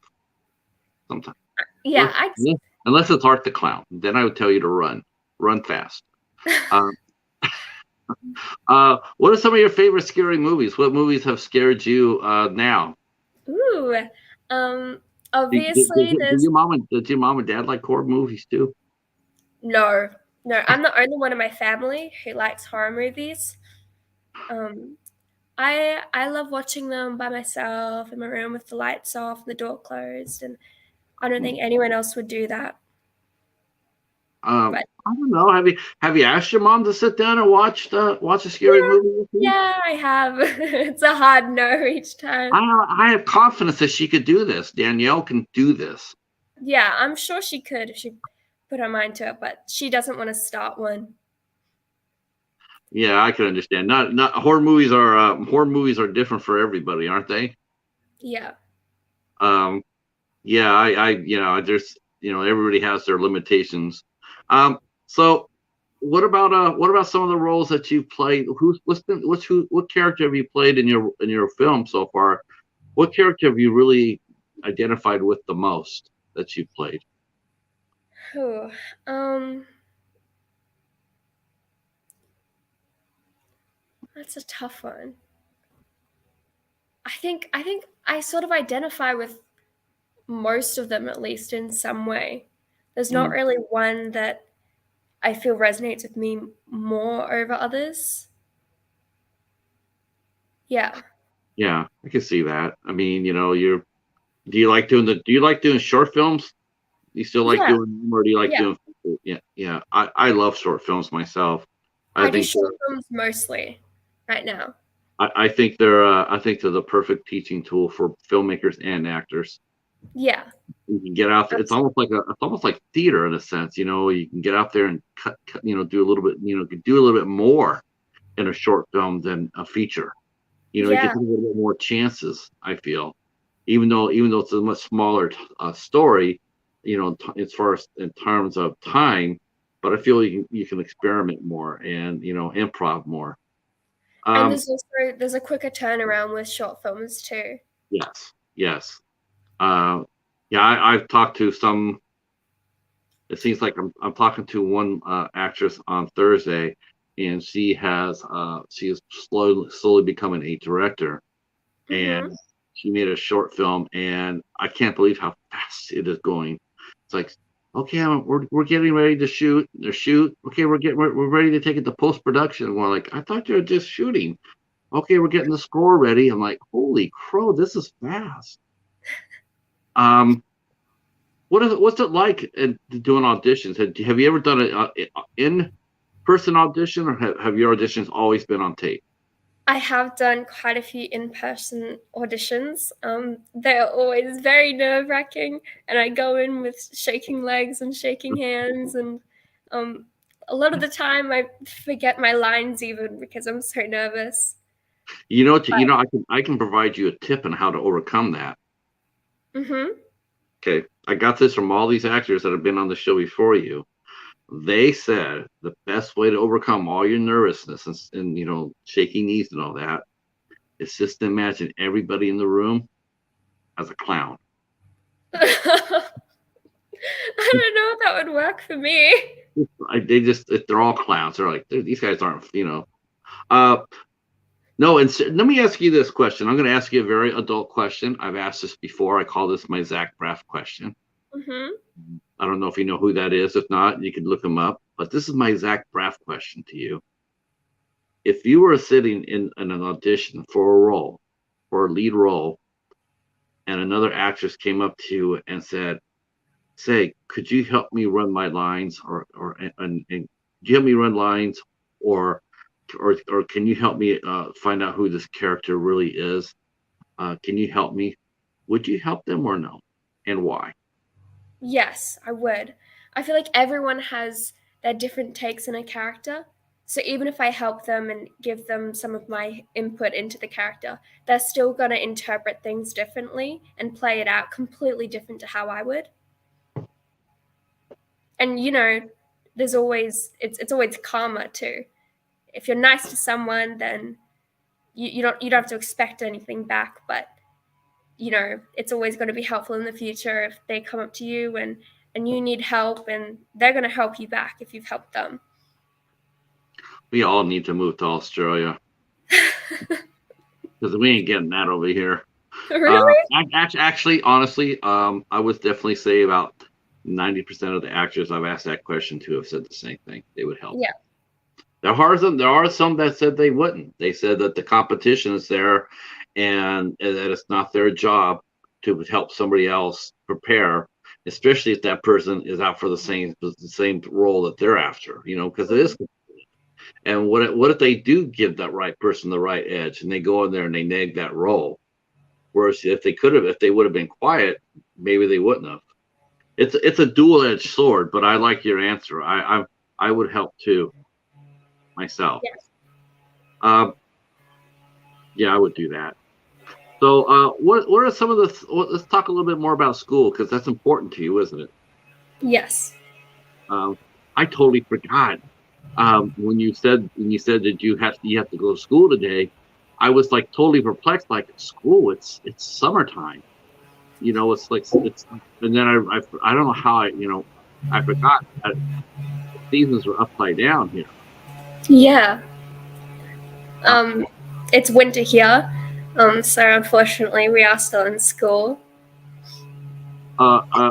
sometimes. Yeah, Unless, unless it's Art the Clown, then I would tell you to run fast. Um, what are some of your favorite scary movies? What movies have scared you now? Ooh. Um, obviously there's Did your mom and dad like horror movies too? no. No, I'm the only one in my family who likes horror movies. Um, I love watching them by myself in my room with the lights off and the door closed, and I don't think anyone else would do that. But I don't know. Have you asked your mom to sit down and watch a scary yeah, movie with you? yeah, I have. It's a hard no each time. I have confidence that she could do this. Danielle can do this. Yeah, I'm sure she could if she put her mind to it, but she doesn't want to start one. Yeah, I can understand. Not horror movies are different for everybody, aren't they? Yeah. Um, yeah, there's everybody has their limitations. So what about some of the roles that you've played? What character have you played in your film so far? What character have you really identified with the most that you've played? Whew. Um, that's a tough one. I think I sort of identify with most of them, at least in some way. There's not Mm, really one that I feel resonates with me more over others. Yeah. yeah, I can see that. I mean, you're do you like doing short films? You still like Yeah. doing them, or do you like Yeah. doing? Yeah, yeah. I love short films myself. I I do think short films mostly right now. I think they're the perfect teaching tool for filmmakers and actors. Yeah. You can get out there. It's almost like theater in a sense. You can get out there and cut do a little bit. Do a little bit more in a short film than a feature. You get Yeah. a little bit more chances. I feel, even though it's a much smaller story, as far as in terms of time, but I feel you can experiment more and improv more. And Um, there's a quicker turnaround with short films too. yes, yes. Uh, yeah, I've talked to some. It seems like I'm talking to one actress on Thursday, and she is slowly becoming a director, Mm-hmm. and she made a short film, and I can't believe how fast it is going. It's like, okay, we're getting ready to shoot. They're shoot. Okay, we're ready to take it to post production. We're like, I thought you were just shooting. Okay, we're getting the score ready. I'm like, holy crow, this is fast. Um, what's it like doing auditions? Have you ever done an in-person audition, or have your auditions always been on tape? I have done quite a few in-person auditions. They're always very nerve-wracking, and I go in with shaking legs and shaking hands, and um, a lot of the time I forget my lines even because I'm so nervous. But I can provide you a tip on how to overcome that. mm-hmm. Okay, I got this from all these actors that have been on the show before you. They said the best way to overcome all your nervousness and shaky knees and all that is just imagine everybody in the room as a clown. I don't know if that would work for me. They're all clowns. They're like these guys aren't. Uh, no, and let me ask you this question. I'm going to ask you a very adult question. I've asked this before. I call this my Zach Braff question. Mm-hmm. I don't know if you know who that is. If not, you can look him up. But this is my Zach Braff question to you. If you were sitting in an audition for a role, for a lead role, and another actress came up to you and said, "Say, could you help me run my lines, and could you help me run lines, or or can you help me find out who this character really is? Can you help me?" Would you help them or no, and why? Yes, I would. I feel like everyone has their different takes on a character. So even if I help them and give them some of my input into the character, they're still going to interpret things differently and play it out completely different to how I would. And there's always it's always karma too. If you're nice to someone, then you don't have to expect anything back, but it's always going to be helpful in the future if they come up to you and you need help, and they're going to help you back if you've helped them. We all need to move to Australia because we ain't getting that over here. Really? Actually, honestly, I would definitely say about 90% of the actors I've asked that question to have said the same thing. They would help. Yeah. There are some that said they wouldn't. They said that the competition is there, and that it's not their job to help somebody else prepare, especially if that person is out for the same role that they're after. Because it is. And what if they do give that right person the right edge, and they go in there and they nag that role? Whereas if they would have been quiet, maybe they wouldn't have. It's a dual-edged sword, but I like your answer. I would help too myself. Yes. Um, yeah, I would do that. So, what are some of the? Let's talk a little bit more about school because that's important to you, isn't it? Yes. Um, I totally forgot when you said that you have to go to school today. I was like totally perplexed. Like school, it's summertime. It's like and then I don't know how I forgot that seasons were upside down here. Yeah. Uh, It's winter here. So unfortunately, we are still in school. Uh, uh,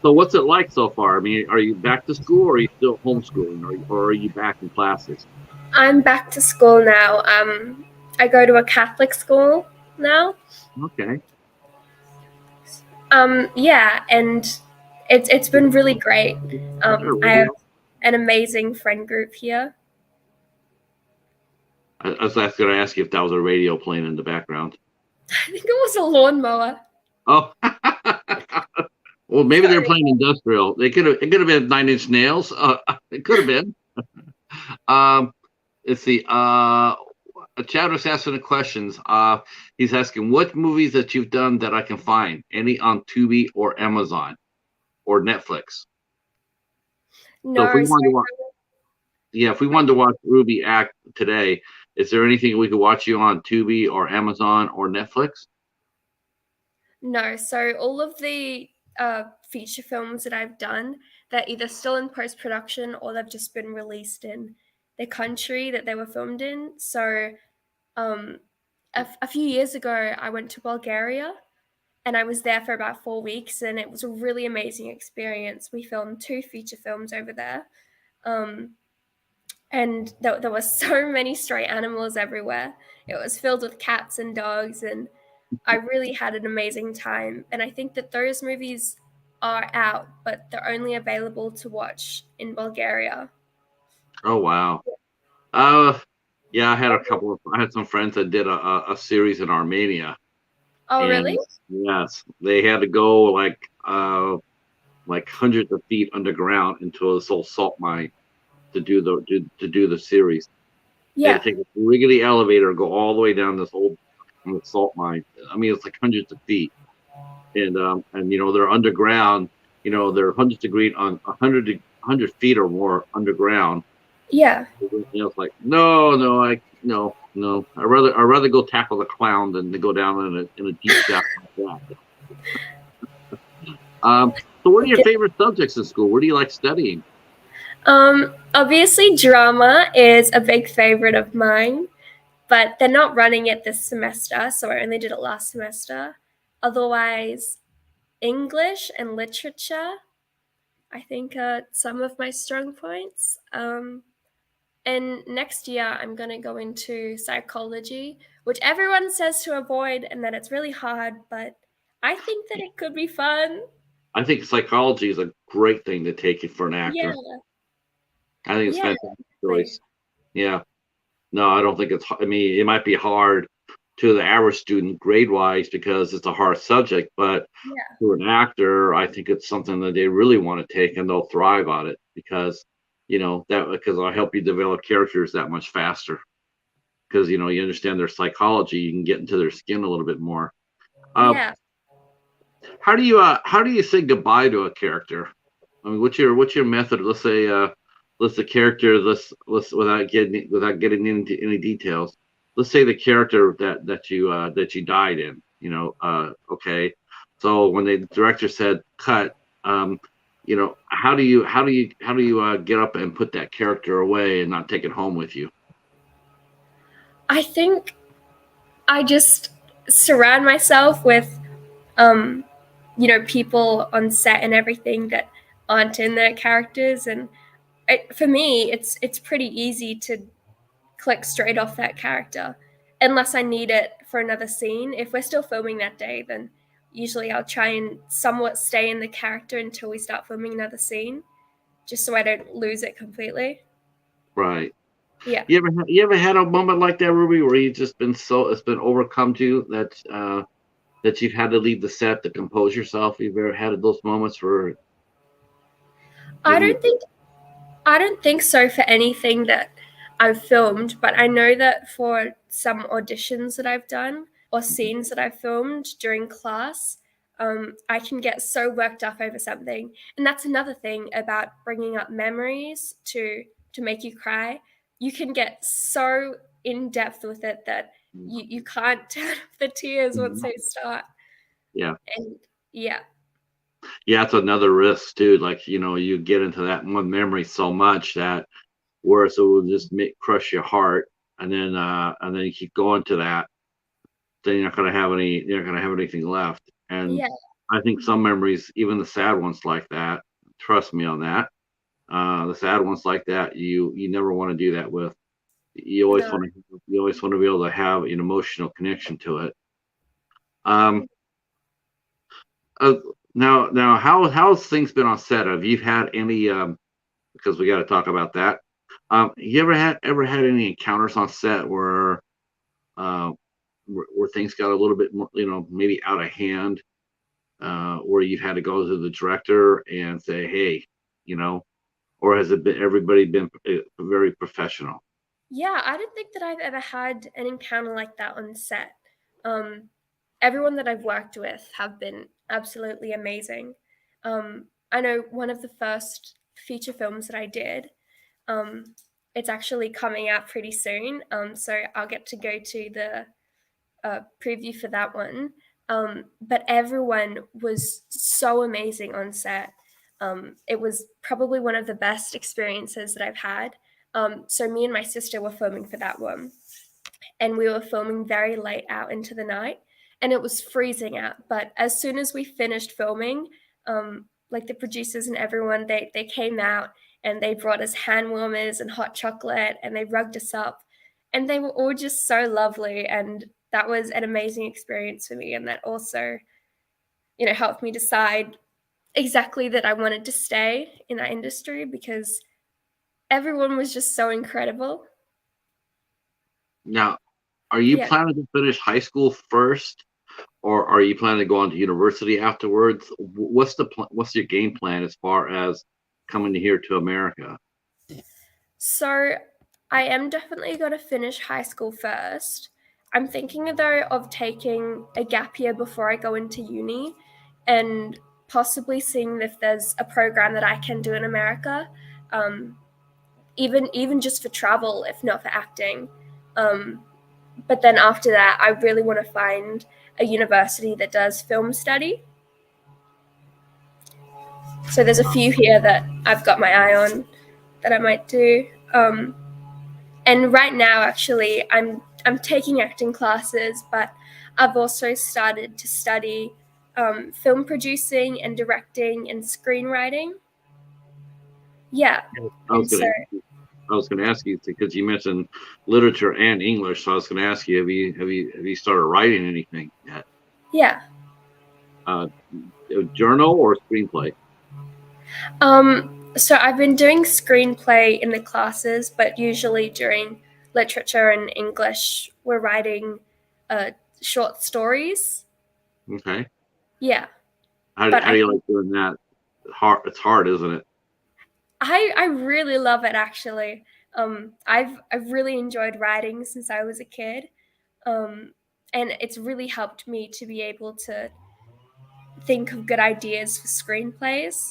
so what's it like so far? I mean, are you back to school, or are you still homeschooling, or are you back in classes? I'm back to school now. I go to a Catholic school now. Okay. Yeah, and it's been really great. Is there a I have radio? an amazing friend group here. I was going to ask you if that was a radio playing in the background. I think it was a lawnmower. Oh, well, maybe they're Sorry. playing industrial. It could have been Nine Inch Nails. It could have been. Um, let's see. Chad was asking the questions. He's asking what movies that you've done that I can find. Any on Tubi or Amazon or Netflix. So if we No, wanted to sorry. watch, yeah, if we wanted to watch Ruby act today, is there anything we could watch you on Tubi or Amazon or Netflix? No, so all of the feature films that I've done, they're either still in post production or they've just been released in the country that they were filmed in. So um, a few years ago, I went to Bulgaria and I was there for about 4 weeks, and it was a really amazing experience. We filmed 2 feature films over there. Um, and there were so many stray animals everywhere. It was filled with cats and dogs, and I really had an amazing time. And I think that those movies are out, but they're only available to watch in Bulgaria. Oh wow. Uh, yeah, I had some friends that did a series in Armenia, Oh, and really? yes, they had to go like hundreds of feet underground into this old salt mine to do the series. They had Yeah, to take a rickety elevator, go all the way down this old salt mine. I mean, it's like hundreds of feet, and they're underground. They're hundreds of feet on 100 feet or more underground. yeah, It's like no. I'd rather go tackle the clown than to go down in a deep shaft like that. So what are your favorite subjects in school? What do you like studying? Obviously, drama is a big favorite of mine, but they're not running it this semester, so I only did it last semester. Otherwise, English and literature, I think, are some of my strong points. And next year, I'm going to go into psychology, which everyone says to avoid and that it's really hard, but I think that it could be fun. I think psychology is a great thing to take it for an Yeah, actor. I think it's a yeah, fantastic exactly. choice. Yeah. No, I don't think it's. I mean, it might be hard to the average student grade wise because it's a hard subject, but Yeah, to an actor, I think it's something that they really want to take and they'll thrive on it because it'll help you develop characters that much faster because you understand their psychology, you can get into their skin a little bit more. Uh, yeah. how do you say goodbye to a character? I mean, what's your method? Let's the character. Let's without getting into any details. Let's say the character that you died in. Okay. So when the director said cut, how do you get up and put that character away and not take it home with you? I think I just surround myself with, um, people on set and everything that aren't in their characters. And for me, it's pretty easy to click straight off that character unless I need it for another scene. If we're still filming that day, then usually I'll try and somewhat stay in the character until we start filming another scene, just so I don't lose it completely. Right. Yeah. You ever had a moment like that, Ruby, where you just been it's been overcome to you that you've had to leave the set to compose yourself? You've ever had those moments where I maybe don't think I don't think so for anything that I've filmed, but I know that for some auditions that I've done or scenes that I've filmed during class, I can get so worked up over something. And that's another thing about bringing up memories to make you cry. You can get so in depth with it that you can't turn off the tears once they start. yeah, And yeah, yeah, that's another risk too. Like you get into that one memory so much that where it will just make crush your heart, and then you keep going to that then you're not going to have any. You're not going to have anything left. And Yeah, I think some memories, even the sad ones like that, trust me on that. The sad ones like that, you never want to do that with. no, You always want to be able to have an emotional connection to it. Um, uh, now, how's things been on set? Have you had any? Because we got to talk about that. You ever had any encounters on set uh, where things got a little bit more, maybe out of hand, where you've had to go to the director and say, hey, you know, or has it been everybody been very professional? yeah, I don't think that I've ever had an encounter like that on set. Um, Everyone that I've worked with have been absolutely amazing. I know one of the first feature films that I did, um, it's actually coming out pretty soon. So I'll get to go to the preview for that one. But everyone was so amazing on set. It was probably one of the best experiences that I've had. So me and my sister were filming for that one, and we were filming very late out into the night, and it was freezing out. But as soon as we finished filming, like the producers and everyone, they came out and they brought us hand warmers and hot chocolate, and they rugged us up, and they were all just so lovely. And that was an amazing experience for me, and that also, helped me decide exactly that I wanted to stay in that industry because everyone was just so incredible. Now, are you Yeah. planning to finish high school first, or are you planning to go on to university afterwards? What's your game plan as far as coming here to America? So I am definitely going to finish high school first. I'm thinking though of taking a gap year before I go into uni and possibly seeing if there's a program that I can do in America, um, even just for travel, if not for acting. Um, but then after that, I really want to find a university that does film study. So there's a few here that I've got my eye on that I might do. And right now, actually, I'm taking acting classes, but I've also started to study film producing and directing and screenwriting. Yeah, I was and so gonna I was gonna ask you because you mentioned literature and English, so I was gonna ask you have you started writing anything yet? yeah. Uh, a journal or screenplay? So I've been doing screenplay in the classes, but usually during literature and English, we're writing uh, short stories. Okay. Yeah, How but how do you like doing that? Hard. It's hard, isn't it? I really love it actually. I've really enjoyed writing since I was a kid, um, and it's really helped me to be able to think of good ideas for screenplays.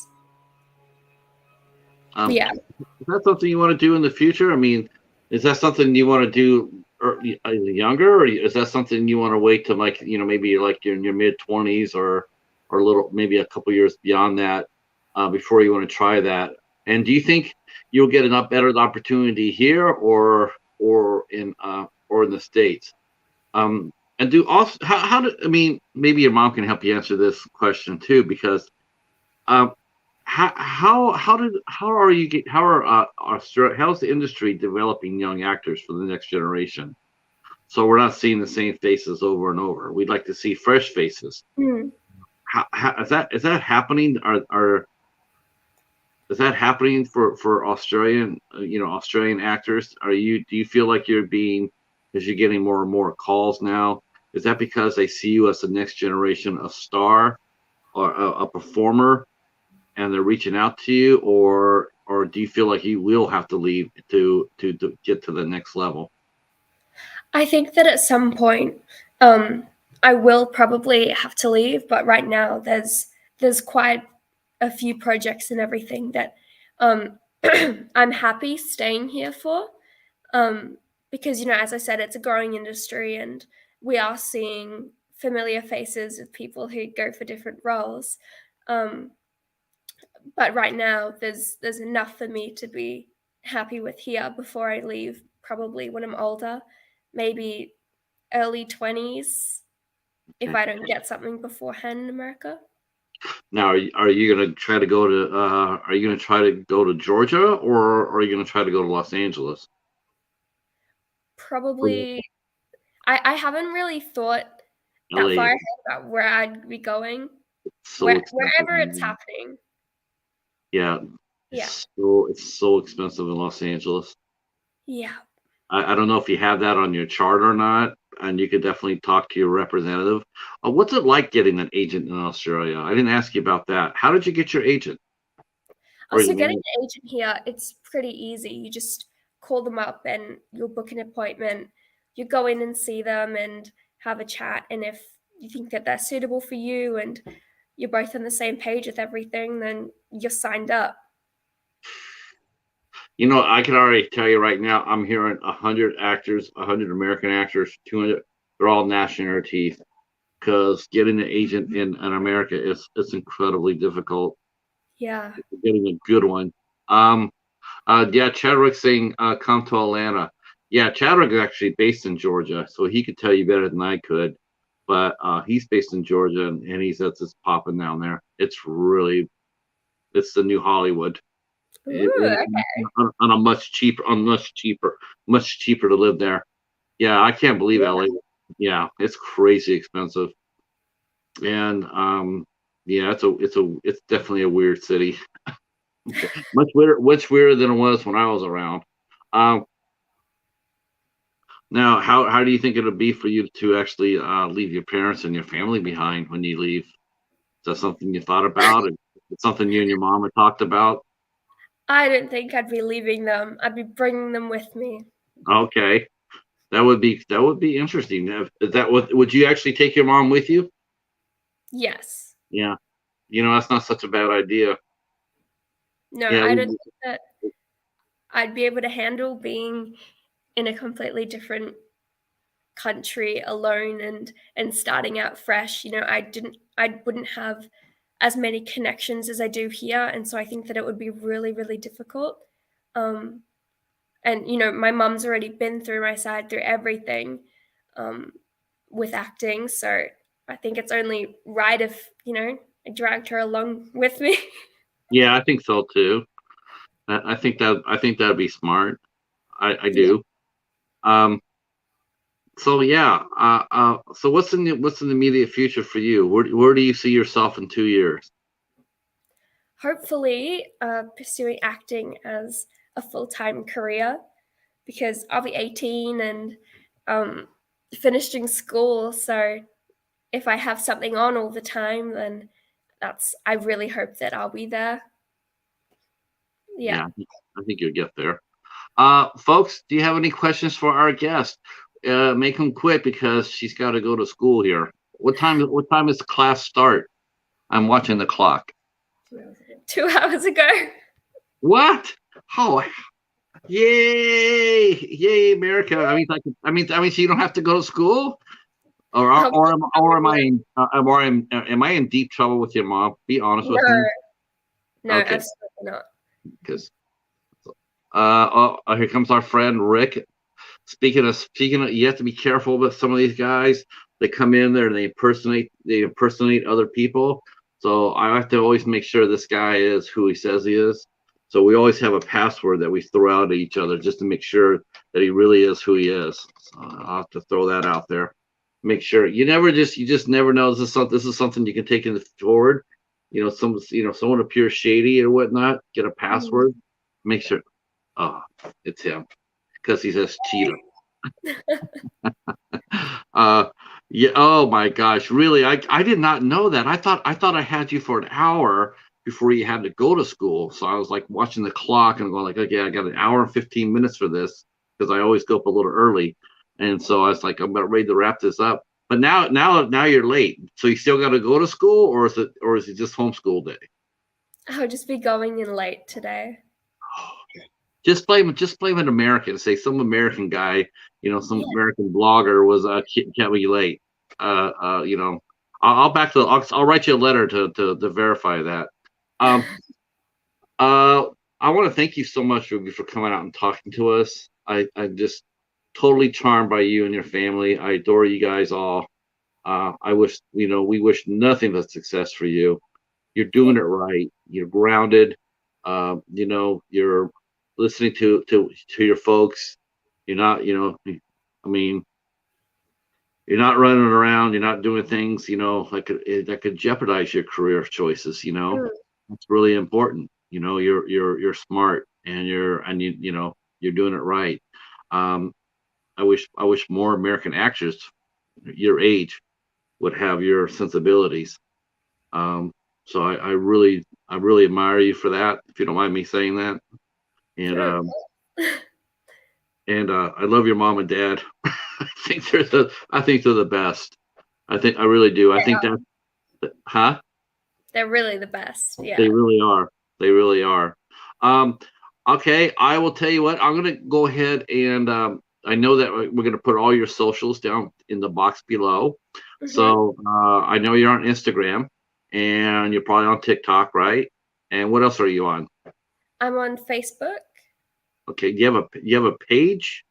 Um, Yeah, is that something you want to do in the future? I mean, is that something you want to do younger, or is that something you want to wait till like maybe like you're in your mid 20s or a little maybe a couple years beyond that before you want to try that? And do you think you'll get an better opportunity here or in the States? Um, and do also how do I mean maybe your mom can help you answer this question too because um, how are you get how are how's the industry developing young actors for the next generation? So we're not seeing the same faces over and over. We'd like to see fresh faces. mm. How is that happening? Are is that happening for Australian Australian actors? Do you feel like as you're getting more and more calls now? Is that because they see you as the next generation of star or a performer and they're reaching out to you, or do you feel like you will have to leave to get to the next level? I think that at some point, um, I will probably have to leave. But right now, there's quite a few projects and everything that um, I'm happy staying here for. Um, because, as I said, it's a growing industry and we are seeing familiar faces of people who go for different roles. Um, but right now, there's enough for me to be happy with here before I leave, probably when I'm older, maybe early 20s. if Okay. I don't get something beforehand in America. Now, are you gonna try to go to are you gonna try to go to Georgia, or are you gonna try to go to Los Angeles? Probably, I haven't really thought that far LA, ahead about where I'd be going. so expensive. Wherever it's happening. Yeah, Yeah. it's so expensive in Los Angeles. Yeah. I don't know if you have that on your chart or not, and you could definitely talk to your representative. What's it like getting an agent in Australia? I didn't ask you about that. How did you get your agent? Or Also, you getting mean, an agent here, it's pretty easy. You just call them up and you'll book an appointment. You go in and see them and have a chat. And if you think that they're suitable for you and you're both on the same page with everything, then you're signed up. I can already tell you right now, I'm hearing 100 actors, 100 American actors, 200, they're all gnashing their teeth because getting an agent in America is it's incredibly difficult. Yeah. Getting a good one. Um, yeah, Chadwick's saying come to Atlanta. Yeah, Chadwick is actually based in Georgia, so he could tell you better than I could. But he's based in Georgia, and he says it's popping down there. It's the new Hollywood. Ooh, On a much cheaper to live there. Yeah, I can't believe yeah. LA. Yeah, it's crazy expensive, and yeah, it's definitely a weird city. Much weirder than it was when I was around. Um, Now, how do you think it'll be for you to actually leave your parents and your family behind when you leave? Is that something you thought about? It's something you and your mom had talked about? I don't think I'd be leaving them. I'd be bringing them with me. Okay, that would be interesting. Is that what would you actually take your mom with you? Yes. Yeah, that's not such a bad idea. No, Yeah, I don't think that I'd be able to handle being in a completely different country alone and starting out fresh. I wouldn't have as many connections as I do here, and so I think that it would be really, really difficult. Um, and my mum's already been through my side through everything um, with acting, so I think it's only right if I dragged her along with me. yeah, I think so too. I think that'd be smart. I Yeah. do. Um, so yeah. So what's in the immediate future for you? Where do you see yourself in 2 years? Hopefully, pursuing acting as a full-time career because I'll be 18 and um, finishing school. So if I have something on all the time, then I really hope that I'll be there. Yeah. Yeah, I think you'll get there. Folks, do you have any questions for our guest? Make them quick because she's got to go to school here. What time does class start? I'm watching the clock. 2 hours ago. What? Oh, yay! Yay, America! So you don't have to go to school, or I'll or be am, or am I going. in am I in deep trouble with your mom? Be honest with No, me. no, Okay, absolutely not. because here comes our friend Rick. Speaking of, you have to be careful with some of these guys. They come in there and they impersonate other people. So I have to always make sure this guy is who he says he is. So we always have a password that we throw out at each other just to make sure that he really is who he is. So I'll have to throw that out there. Make sure you just never know. This is something you can take in forward. Someone appears shady or whatnot. Get a Mhm. password. Make sure. Oh, it's him because he says Cheetah. Uh, yeah. Oh my gosh, really? I did not know that. I thought I had you for an hour before you had to go to school. So I was like watching the clock and going like, okay, I got an hour and 15 minutes for this because I always go up a little early. And so I was like, I'm about ready to wrap this up. But now you're late. So you still got to go to school, or is it just homeschool day? I'll just be going in late today. Just blame an American. Say some American guy, some Yeah. American blogger was kept me late. Uh, uh, you know, I'll write you a letter to verify that. Um, I want to thank you so much, Ruby, for coming out and talking to us. I'm just totally charmed by you and your family. I adore you guys all. I wish, we wish nothing but success for you. You're doing it right. You're grounded. You're listening to your folks. You're not, I mean, you're not running around. You're not doing things, that could jeopardize your career choices. Mm. That's really important. You're smart, and you're doing it right. Um, I wish more American actors your age would have your sensibilities. Um, so I really admire you for that, if you don't mind me saying that. And Oh, I love your mom and dad. I think they're the best. I really do. I think that, huh? they're really the best. They Yeah. really are. They really are. Um, okay, I will tell you what. I'm gonna go ahead and I know that we're gonna put all your socials down in the box below. Hmm. So I know you're on Instagram, and you're probably on TikTok, right? And what else are you on? I'm on Facebook. Okay, you have a page?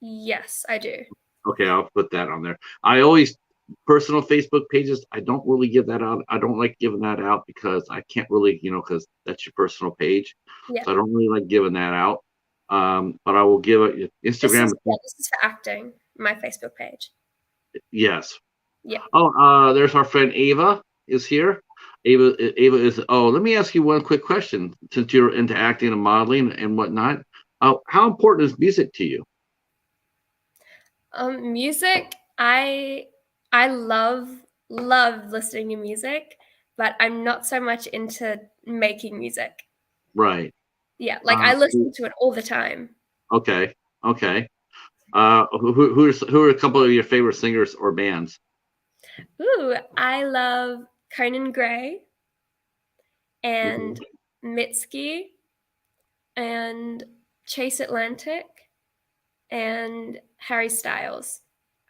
Yes, I do. Okay, I'll put that on there. I always personal Facebook pages. I don't really give that out. I don't like giving that out because I can't really, because that's your personal page. Yeah. So I don't really like giving that out. But I will give it This Instagram. is yeah, this is for acting. My Facebook page. Yes. Yeah. Oh, there's our friend Ava is here. Ava is. Oh, let me ask you one quick question. Since you're into acting and modeling and whatnot, how important is music to you? Music. I love listening to music, but I'm not so much into making music. Right. Yeah, like I Uh, listen to it all the time. okay. Okay. Who are a couple of your favorite singers or bands? Ooh, I love Conan Gray Mhm. and Mitski and Chase Atlantic and Harry Styles.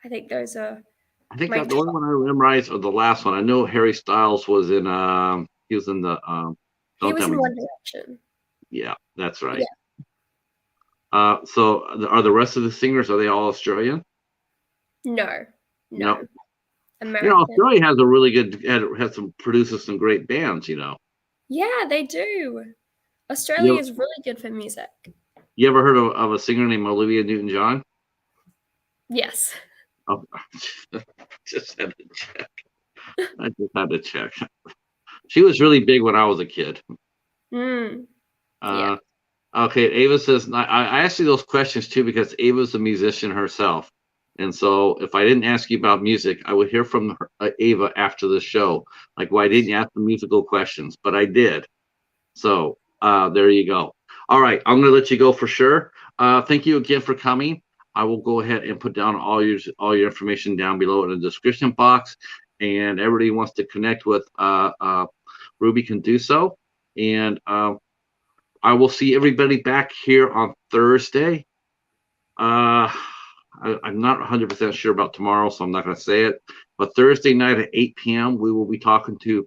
I think those are I think my that the only top. one I memorize or the last one. I know Harry Styles was in. He was in the. He Don't was tell in me. One Direction. Yeah, that's right. Yeah. So are the rest of the singers, are they all Australian? No, No. no, American. Australia has a really good has some produces some great bands. Yeah, they do. You Australia ever, is really good for music. you ever heard of a singer named Olivia Newton-John? Yes. Oh, just had to check. I just had to check. She was really big when I was a kid. Mm, yeah. Uh, Okay, Ava says, I asked you those questions too because Ava's a musician herself. And so if I didn't ask you about music, I would hear from Ava after the show. Like, why didn't you ask the musical questions? But I did. So there you go. All right, I'm going to let you go for sure. Thank you again for coming. I will go ahead and put down all your information down below in the description box. And everybody who wants to connect with Ruby can do so. And I will see everybody back here on Thursday. I'm not 100% sure about tomorrow, so I'm not going to say it. But Thursday night at 8 p.m., we will be talking to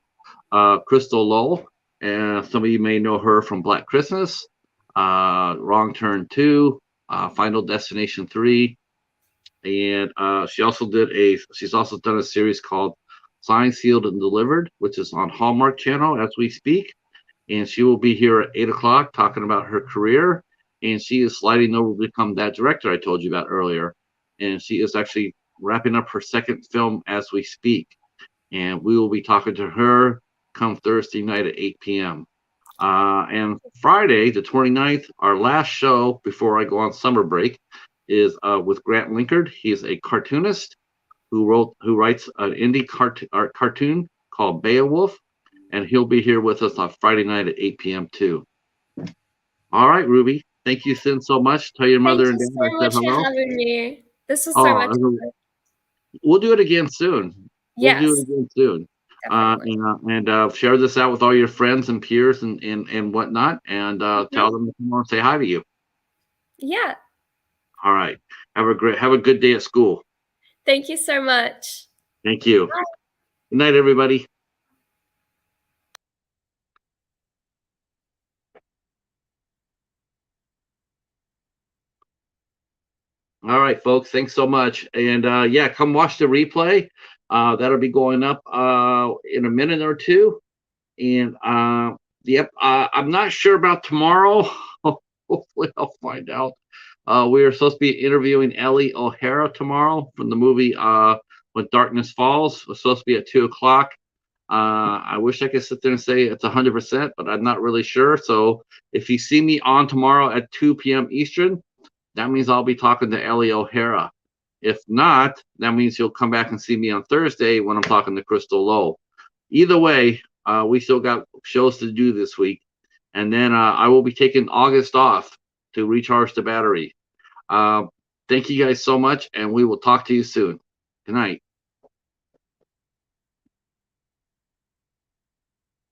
Crystal Lowell. And some of you may know her from Black Christmas, Wrong Turn 2, Final Destination 3. And she's also done a series called Signed, Sealed, and Delivered, which is on Hallmark Channel as we speak, and she will be here at 8 o'clock talking about her career. And she is sliding over to become that director I told you about earlier. And she is actually wrapping up her second film as we speak. And we will be talking to her come Thursday night at 8 p.m. And Friday, the 29th, our last show before I go on summer break is with Grant Linkard. He is a cartoonist who writes an indie cartoon called Beowulf, and he'll be here with us on Friday night at 8 p.m. too. All right, Ruby. Thank you so much. Tell your Thank mother and you dad so I said much for hello. having me. This was so much Oh, fun. we'll do it again soon. We'll do it Yes, again soon. definitely. Share this out with all your friends and peers and whatnot, and Mhm. tell them to come on and say hi to you. Yeah. All right. Have a good day at school. Thank you so much. Thank you. Good night, everybody. All right, folks. Thanks so much. And yeah, come watch the replay. That'll be going up in a minute or two. And yep, I'm not sure about tomorrow. Hopefully, I'll find out. We are supposed to be interviewing Ellie O'Hara tomorrow from the movie When Darkness Falls. It's supposed to be at 2 o'clock. I wish I could sit there and say it's 100%, but I'm not really sure. So if you see me on tomorrow at 2 p.m. Eastern, that means I'll be talking to Ellie O'Hara. If not, that means you'll come back and see me on Thursday when I'm talking to Crystal Lowe. Either way, we still got shows to do this week. And then I will be taking August off to recharge the battery. Thank you guys so much, and we will talk to you soon. Good night.